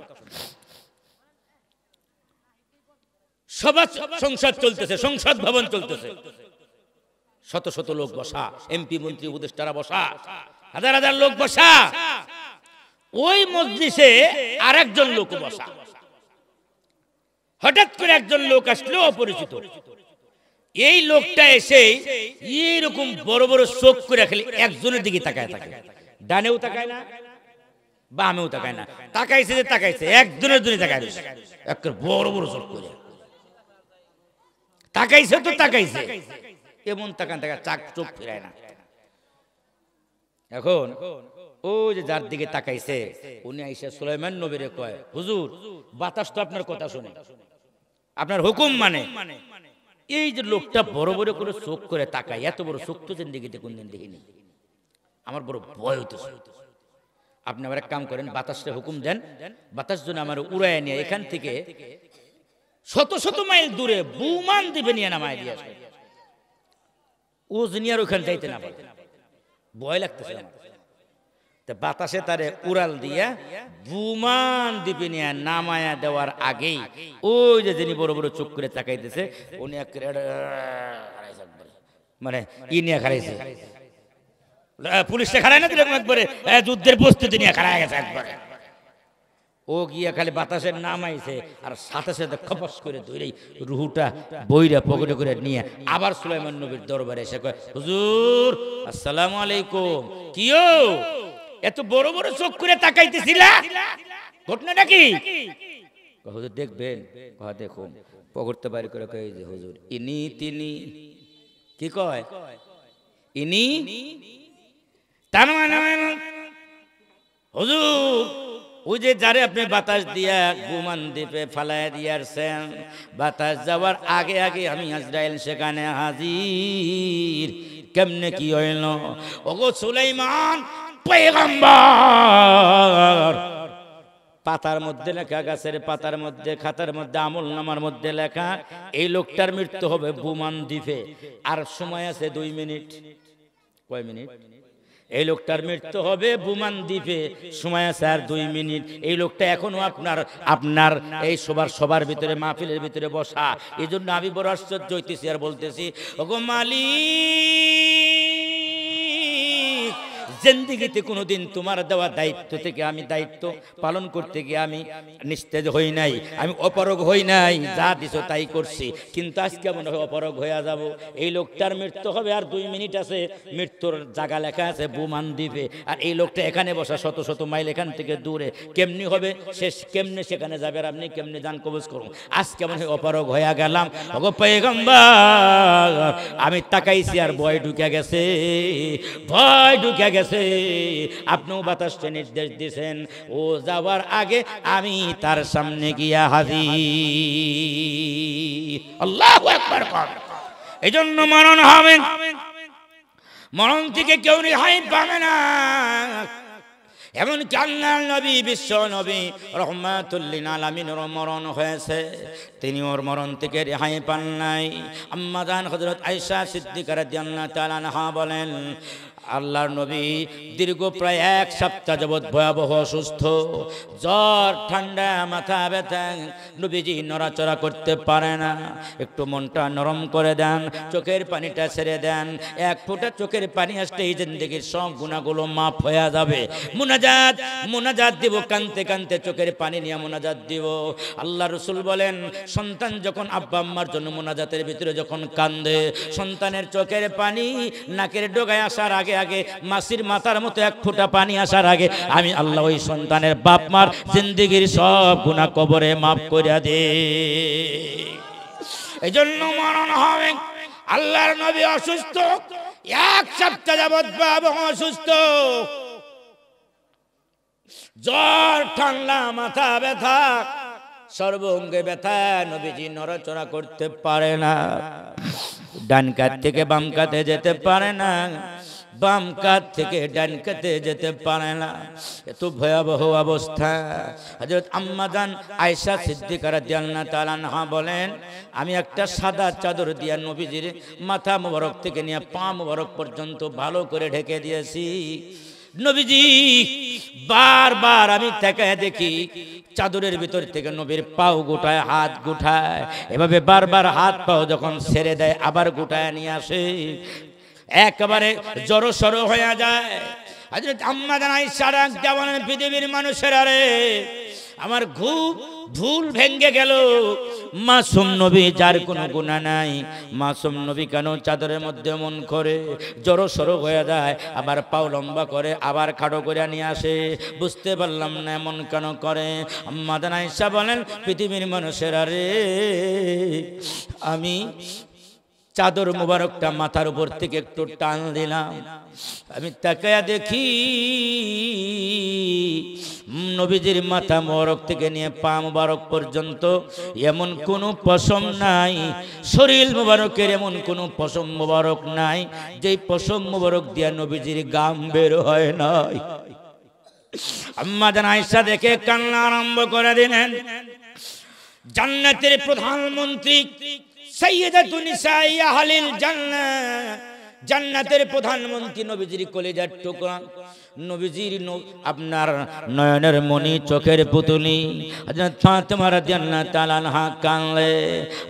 সভা সংসদ চলতেছে, সংসদ ভবন চলতেছে, শত শত লোক বসা, এমপি মন্ত্রী উপদেষ্টারা বসা, হাজার হাজার লোক বসা। ওই মজলিসে আরেকজন লোক বসা। হঠাৎ করে একজন লোক আসলো, অপরিচিত। এই লোকটা এসে এইরকম বড় বড় চোখ করে খালি একজনের দিকে তাকায় থাকে, ডানেও তাকায় না বামেও তাকায় না, তাকাইছে যে তাকাইছে, একজনের দিকে তাকায় একটা বড় বড় চোখ করে তাকাইছে, তো তাকাইছে এমন তাকান তাকায় চাক চোখ ফেরায় না। এখন ও যে যার দিকে তাকাইছে উনি আইসা সুলাইমান নবীরে কয়, হুজুর বাতাস তো আপনার কথা শুনে, আপনার হুকুম মানে। এই যে লোকটা বড় বড় করে চোখ করে তাকায়, এত বড় চোখ তো জিন্দেগিতে কোনদিন দেখিনি। আমার বড় ভয় হইতেছে। আপনি আবার এক কাম করেন, বাতাসটা হুকুম দেন, বাতাস যেন আমার উড়াইয়া নিয়ে এখান থেকে শত শত মাইল দূরে বুমান দিবে নিয়ে নামায় দিয়ে আসে। ও জিনিয়ার ওখানে যাইতে না পারে, ভয় লাগতেছে আমার। তা বাতাসে তারে উড়াল দিয়া বুমান দিবে নিয়ে নামায়া দেওয়ার আগেই ওই যে যিনি বড় বড় চোখ করে তাকাইতেছে উনি মানে ই নিয়ে খারাইছে, পুলিশটা খারায় না দিলাম একবারে, যুদ্ধের প্রস্তুতি নিয়ে খারায় গেছে একবারে। ও গিয়া খালি বাতাসের নামাইছে আর সাথে সাথে খপস করে ধরেই রুহুটা বইরা পকেটে করে নিয়ে আবার সুলাইমান নবীর দরবারে এসে কয়, হুজুর আসসালামু আলাইকুম। কিও এত বড় বড় চোখ করে তাকাইতেছিলা, ঘটনাটা কি? হুজুর দেখবেন, দেখুন। পকেটটা বাইরে করে কয়, যে হুজুর ইনি তিনি। কি কয়? ইনি তার মানে হুজুর ওই যে যারে আপনি বাতাস দিয়া গুমান দ্বীপে ফালায় দিয়াছেন, বাতাস যাওয়ার আগে আগে আমি আজরাইল সেখানে হাজির। কেমনে কি হইল? ওগো সুলাইমান পয়গম্বর, পাতার মধ্যে লেখা, গাছের পাতার মধ্যে, খাতার মধ্যে, আমল নামার মধ্যে লেখা এই লোকটার মৃত্যু হবে বুমান দ্বীপে। আর সময় আছে 2 মিনিট। কয় মিনিট? এই লোকটার মৃত্যু হবে বুমান দ্বীপে, সময় আছে আর 2 মিনিট। এই লোকটা এখনো আপনার এই সবার ভিতরে, মাহফিলের ভিতরে বসা। এই জন্য আমি বড় আশ্চর্য হইতেছি আর বলতেছি, ওগো মালিক, জিন্দেগিতে কোনোদিন তোমার দেওয়া দায়িত্ব থেকে আমি দায়িত্ব পালন করতে গিয়ে আমি নিস্তেজ হই নাই, আমি অপারগ হই নাই, যা দিছো তাই করছি। কিন্তু আজকে মনে হয় অপারগ হয়ে যাব। এই লোকটার মৃত্যু হবে আর 2 মিনিট আছে, মৃত্যুর জায়গা লেখা আছে বুমান দ্বীপে। আর এই লোকটা এখানে বসা শত শত মাইল এখান থেকে দূরে। কেমনি হবে সে, কেমনে সেখানে যাবে আর আপনি কেমনে জান কবজ করুন? আজকে মনে হয় অপারগ হয়ে গেলাম। ওগো পয়গম্বর, আমি তাকাইছি আর ভয় ঢুকে গেছে, ভয় ঢুকে গেছে। আপনিও বাতাসটা নির্দেশ দিয়েছেন, ও যাওয়ার আগে আমি তার সামনে গিয়া হাজির। আল্লাহু আকবার। এই জন্য মরণ হবে, মরণ থেকে কেউ রেহাই পাবে না। এমন কি আল্লাহর নবী, বিশ্ব নবী রহমাতুল লিল আলামিনের মরণ হয়েছে, তিনি ওর মরণ থেকে রেহাই পান নাই। আম্মা জান হযরত আয়েশা সিদ্দিকা রাদিয়াল্লাহু তাআলা আনহা বলেন, আল্লাহর নবী দীর্ঘ প্রায় 1 সপ্তাহ যাবৎ ভয়াবহ অসুস্থ, জ্বর, ঠান্ডা, মাথা ব্যথা, নবীজি নড়াচড়া করতে পারে না। একটু মনটা নরম করে দেন, চোখের পানিটা ছেড়ে দেন। 1 ফোঁটা চোখের পানি আসলে এই জিন্দেগির সব গুনাহগুলো মাফ হয়ে যাবে। মুনাজাত দিব, কানতে কানতে চোখের পানি নিয়ে মুনাজাত দিব। আল্লাহ রাসূল বলেন, সন্তান যখন আব্বা আম্মার জন্য মুনাজাতের ভিতরে যখন কান্দে, সন্তানের চোখের পানি নাকের ডগায় আসার আগে আগে, মাসির মাথার মতো 1 ফোঁটা পানি আসার আগে আমি আল্লাহ ওই সন্তানের বাপ মার জিন্দেগির সব গুনাহ কবরে মাফ করিয়া দে। এই জন্য মরণ হবে। আল্লাহর নবী অসুস্থ, 1 সপ্তাহ যাবৎ বাবা অসুস্থ, জ্বর, ঠান্ডা, মাথা ব্যথা, সর্বাঙ্গে ব্যথা, নবীজি নড়াচড়া করতে পারে না। ডান কাত থেকে বাম কাতে যেতে পারে না, বাম কাত থেকে ডান কাতে যেতে পারে না। এত ভয়াবহ অবস্থা। হযরত আম্মা জান আয়েশা সিদ্দিকা রাদিয়াল্লাহু তাআলা আনহা বলেন, আমি একটা সাদা চাদর দিয়া নবীজির মাথা মোবারক থেকে নিয়ে পা মোবারক পর্যন্ত ভালো করে ঢেকে দিয়েছি। নবীজি বারবার আমি তাকায় দেখি চাদরের ভিতর থেকে নবীর পাও গোটায়, হাত গোটায়, এভাবে বারবার হাত পাও যখন ছেড়ে দেয় আবার গোটায় নিয়ে আসে, একেবারে জড়সড় হয়ে যায়। হযরত আম্মা জান আয়েশা রাদিয়াল্লাহু বলেন, পৃথিবীর মানুষেরা রে, আমার ভুল ভেঙ্গে গেল। মাসুম নবী যার কোনো গুনাহ নাই, মাসুম নবী কেন চাদরের মধ্যে মন করে জড়সড় হয়ে যায়, আবার পাও লম্বা করে আবার খাড়ো করে নিয়ে আসে? বুঝতে পারলাম না এমন কেন করে। আম্মা জান আয়েশা বলেন, পৃথিবীর মানুষেরা রে, আমি চাদর মুবারকটা মাথার উপর থেকে একটু টান দিলাম, আমি তাকায়া দেখি নবীজির মাথা মোবারক থেকে নিয়ে পা মোবারক পর্যন্ত এমন কোনো পশম নাই, শরীর মোবারকের এমন কোনো পশম মোবারক নাই যেই পশম মোবারক দিয়া নবীজির গাম বের হয় নাই। আম্মা জান আয়েশা দেখে কান্না আরম্ভ করে দিলেন। জান্নাতের প্রধানমন্ত্রী সাইয়্যিদাতুন নিসাই আহলিল জান্নাহ, জান্নাতের প্রধানমন্ত্রী নবীজির কলিজার টুকরা, নবীজির আপনার নয়নের মণি, চোখের পুতুলি হযরত ফাতেমা রাদিয়াল্লাহু তাআলা আনহা কাঁদলে,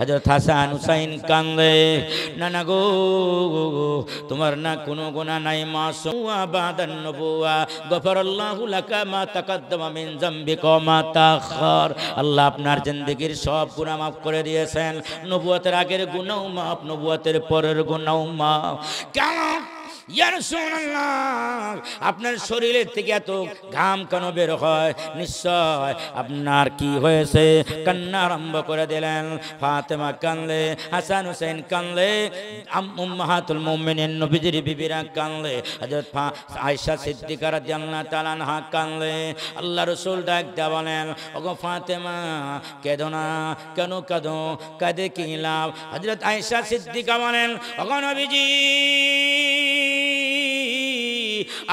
হযরত হাসান হুসাইন কাঁদলে। নানা গো, তোমার না কোনো গুনাহ নাই, মাসুয়া বাদান নবুয়া গফরাল্লাহু লাকা মা তাকাদ্দামা মিন যামবিকা ওয়া মা তাআখার। আল্লাহ আপনার জিন্দেগীর সব গুনাহ মাফ করে দিয়েছেন, নবুয়তের আগের গুনাহ মাফ, নবুয়তের পরের গুনাহ মাফ। কেন ইয়া রাসূলুল্লাহ, আপনার শরীরের থেকে এত ঘাম কেন বের হয়? নিশ্চয় আপনার কি হয়েছে? কান্না আরম্ভ করে দিলেন। ফাতেমা কানলে, হাসান হুসাইন কানলে, উম্মাহাতুল মুমিনিন নবীজির বিবিরা কানলে, হযরত আয়েশা সিদ্দিকা রাদিয়াল্লাহু তাআলা আনহা কানলে। আল্লাহ রাসূল ডাক দিয়া বলেন, ওগো ফাতেমা কেঁদো না, কেন কাঁদো? কাঁদে কি লাভ? হযরত আয়েশা সিদ্দিকা বলেন, ওগো নবীজি,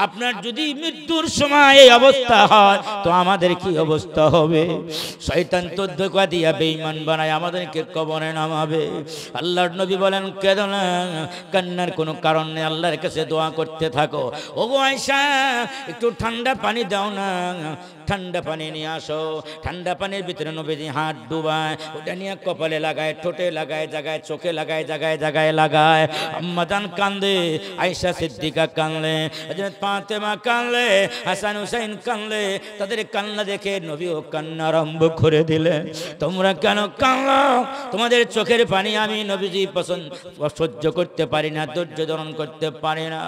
আপনার যদি মৃত্যুর সময় এই অবস্থা হয় তো আমাদের কি অবস্থা হবে? শয়তান তো ধোঁকা দিয়া বেঈমান বানায় আমাদেরকে কবরে নামাবে। আল্লাহর নবী বলেন, কেঁদো না, কান্নার কোনো কারণ নেই, আল্লাহর কাছে দোয়া করতে থাকো। ওগো আয়েশা, একটু ঠান্ডা পানি দাও না, ঠান্ডা পানি নিয়ে আসো। ঠান্ডা পানির ভিতরে নবীজি হাত ডুবায়, ওটা নিয়ে কপালে লাগায়, ঠোঁটে লাগায়, জায়গায় চোখে লাগায়, জায়গায় জায়গায় লাগায়। আম্মা জান কান্দে, আয়েশা সিদ্দিকা কান্দলে, হযরত ফাতেমা কান্দলে, হাসান হুসাইন কান্দলে। তাদের কান্না দেখে নবীও কান্না আরম্ভ করে দিলেন। তোমরা কেন কাঁদো? তোমাদের চোখের পানি আমি নবীজি সহ্য করতে পারি না, ধৈর্য ধারণ করতে পারি না।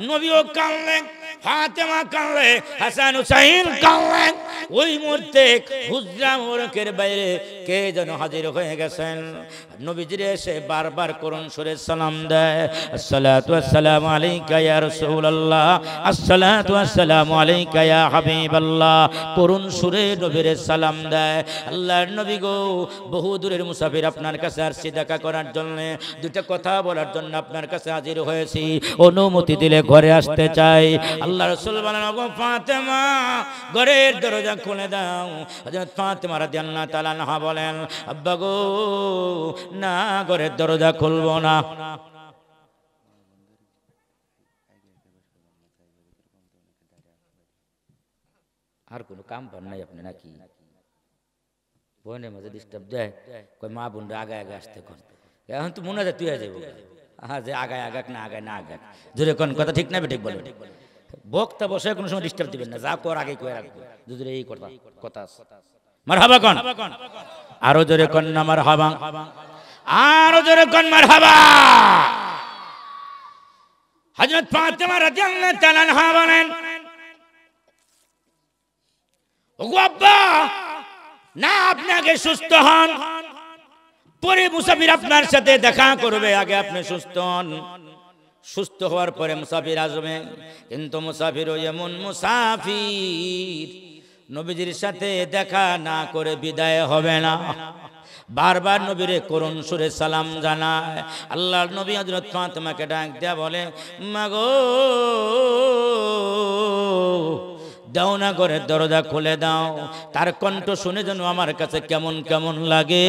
নবীও কান্দলেন, ফাতেমা কান্দলে, হাসান হুসাইন কান্দলেন। ওই মুহূর্তে হুজরা মোবারকের বাইরে কে যেন হাজির হয়ে গেছেন। নবীজির এসে বারবার করুণ সুরে সালাম দেয়, আসসালাতু ওয়াসসালামু আলাইকা ইয়া রাসূলুল্লাহ, আসসালাতু ওয়াসসালামু আলাইকা ইয়া হাবিবাল্লাহ। করুণ সুরে নবীর সালাম দেয়। আল্লাহর নবী গো, বহু দূরের মুসাফির আপনার কাছে আসছি দেখা করার জন্য, দুইটা কথা বলার জন্য আপনার কাছে হাজির হয়েছি, অনুমতি দিলে ঘরে আসতে চাই। আল্লাহ রাসূল বলেন, ওগো ফাতেমা, ঘরের দরজা খুলে দাও। হযরত ফাতেমা রাদিয়াল্লাহু তাআলা আনহা বলেন, আব্বা গো, না, ঘরের দরজা খুলবো না। আর কোনো কাম পান নাই আপনি নাকি? বোনের মাঝে ডিস্টার্ব দেয়, কই মা বোনরা আগায় আগায় আসতে কন। এখন তো মনে হয় তুই যাবো, হ্যাঁ, যে আগায় আগাক না আগায় না আগাক, জোরে কোন কথা ঠিক না ঠিক বলেন। বক্তা বসে কোনো সময় ডিস্টার্ব দিবেন না, যা কর আগে কয়ে রাখবো, যদি এই কথা কথা মারহাবা কোন, আরো জোরে কোন না মারহাবা, আরো জোরে কোন মারহাবা। হযরত ফাতেমা রাদিয়াল্লাহু তাআলা আনহা বলেন, ওগো আব্বা, না, আপনি আগে সুস্থ হন, পরে মুসাফির আপনার সাথে দেখা করবে, আগে আপনি সুস্থ হন, সুস্থ হওয়ার পরে মুসাফির আসবে। কিন্তু মুসাফির এমন মুসাফির নবীজির সাথে দেখা না করে বিদায় হবে না। বারবার নবীরে করুণ সুরে সালাম জানায়। আল্লাহর নবী হযরত ফাতেমাকে ডাক দেয়া বলে, মাগো, দাও না, ঘরের দরজা খুলে দাও। তার কণ্ঠ শুনে যেন আমার কাছে কেমন কেমন লাগে,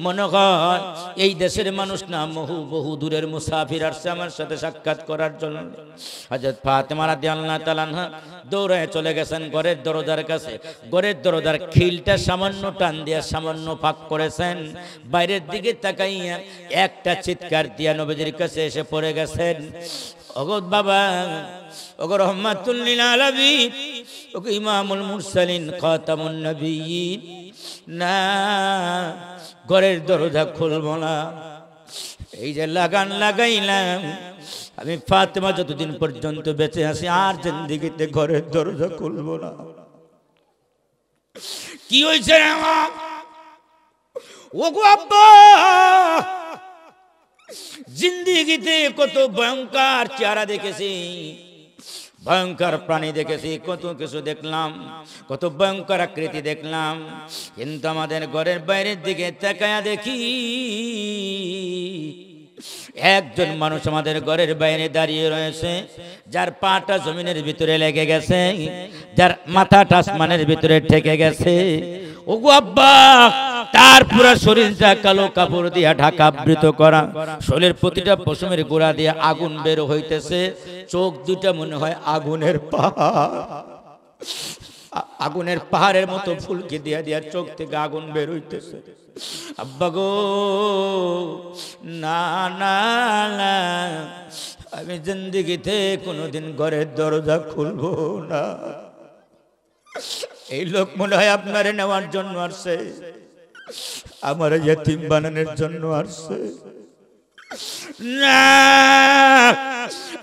মনে হয় এই দেশের মানুষ না, বহু দূরের মুসাফির আসছে আমার সাথে সাক্ষাৎ করার জন্য। হযরত ফাতেমা রাদিয়াল্লাহু তাআলা আনহা দৌড়ায় চলে গেছেন ঘরের দরজার কাছে। ঘরের দরজার খিলটা সামান্য টান দিয়া সামান্য ফাঁক করেছেন, বাইরের দিকে তাকাইয়া একটা চিৎকার দিয়া নবীজির কাছে এসে পড়ে গেছেন, ওগো বাবা, ওগো রহমাতুল লিল আলামিন, ওগো ইমামুল মুরসালিন, খাতামুন নবিয়্যিন, না, ঘরের দরজা খুলবো না। এই যে লাগান লাগাইলাম, আমি ফাতেমা যতদিন পর্যন্ত বেঁচে আছি আর জিন্দেগিতে ঘরের দরজা খুলবো না। কি হয়েছে আমার? ওগো আব্বা, জিন্দেগিতে কত ভয়ঙ্কর চেহারা দেখেছি, ভয়ঙ্কর প্রাণী দেখেছি, কত কিছু দেখলাম, কত ভয়ঙ্কর আকৃতি দেখলাম, কিন্তু আমাদের ঘরের বাইরের দিকে তাকায়া দেখি একজন মানুষ আমাদের ঘরের বাইরে দাঁড়িয়ে রয়েছে, যার পাটা জমিনের ভিতরে লেগে গেছে, যার মাথাটা আসমানের ভিতরে ঠেকে গেছে। ওগো আব্বা, তার পুরো শরীরটা কালো কাপড় দিয়ে ঢাকা আবৃত করা, শরীরের প্রতিটা পশমের গোড়া দিয়ে আগুন বের হইতেছে, চোখ দুটা মনে হয় আগুনের পাহাড়, আগুনের পাহাড়ের মতো ফুলকি দিয়া দিয়া চোখ থেকে আগুন বের হইতেছে। আব্বা গো, না না না, আমি জিন্দেগিতে কোনোদিন ঘরের দরজা খুলবো না। এই লোক মনে হয় আপনারে নেওয়ার জন্য আসছে, আমার ইতিম বানানোর জন্য আসছে। না,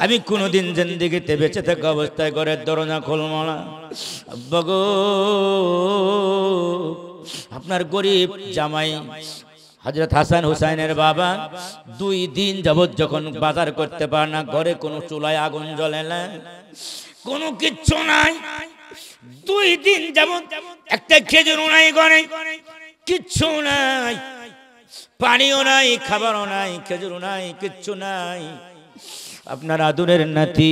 আমি কোনোদিন জিন্দেগিতে বেঁচে থাকা অবস্থায় ঘরের দরজা খুলবো না। আব্বা গো, আপনার গরিব জামাই হযরত হাসান হুসাইনের বাবা 2 দিন যাবত যখন বাজার করতে পারে না, ঘরে কোনো চুলায় আগুন জ্বলে না, কোনো কিচ্ছু নাই, 2 দিন যাবত একটা খেজুর নাই, ঘরে কিচ্ছু নাই, পানিও নাই, খাবারও নাই, খেজুর নাই, কিচ্ছু নাই। আপনার আদরের নাতি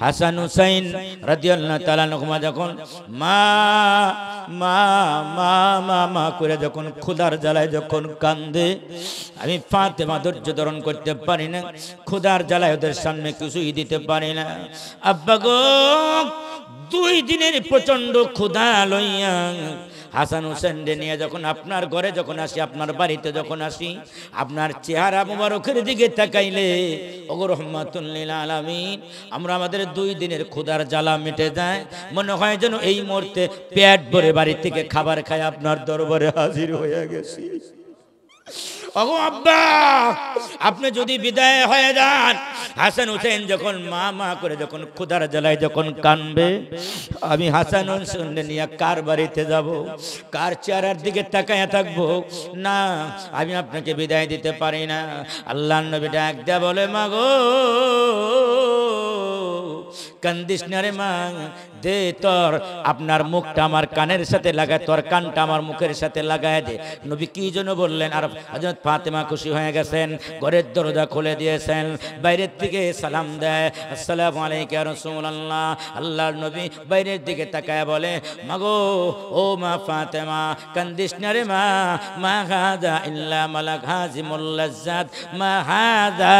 হাসান হুসাইন রাদিয়াল্লাহু তাআলা আনহু যখন মা মা মা মা মা করে যখন ক্ষুধার জ্বালায় যখন কান্দে, আমি ফাতেমা ধৈর্য ধারণ করতে পারি না, ক্ষুধার জ্বালায় ওদের সামনে কিছুই দিতে পারি না। আব্বা গো, 2 দিনের প্রচন্ড ক্ষুধা লইয়া হাসান হুসেন নিয়ে যখন আপনার ঘরে যখন আসি, আপনার বাড়িতে যখন আসি, আপনার চেহারা মুবারকের দিকে তাকাইলে ওগো রহমাতুল লিল আলামিন, আমরা আমাদের 2 দিনের ক্ষুধার জ্বালা মিটে যায়, মনে হয় যেন এই মুহূর্তে পেট ভরে বাড়ি থেকে খাবার খায় আপনার দরবারে হাজির হয়ে গেছি। ওগো আব্বা, আপনি যদি বিদায় হয়ে যান, হাসান হুসেন যখন মা মা করে যখন ক্ষুধার জ্বালায় যখন কানবে, আমি হাসান হুসেন নিয়ে কার বাড়িতে যাব, কার চেহারার দিকে তাকায়া থাকবো? না, আমি আপনাকে বিদায় দিতে পারি না। আল্লাহর নবী ডাক দেয়া বলে, মা গো, কান্দিস না রে মা, দে তোর আপনার মুখটা আমার কানের সাথে লাগায়, তোর কানটা আমার মুখের সাথে লাগায় দে। নবী কি জন্য বললেন? আর হযরত ফাতেমা খুশি হয়ে গেছেন, ঘরের দরজা খুলে দিয়েছেন, বাইরের দিকে সালাম দেয়, আসসালামু আলাইকা ইয়া রাসূলুল্লাহ। আল্লাহর নবী বাইরের দিকে তাকায় বলে, মাগো ও মা ফাতেমা, কান্দিস না রে মা, মা হাযা ইল্লা মালাক হাযিমুল লাজ্জাত, মা হাযা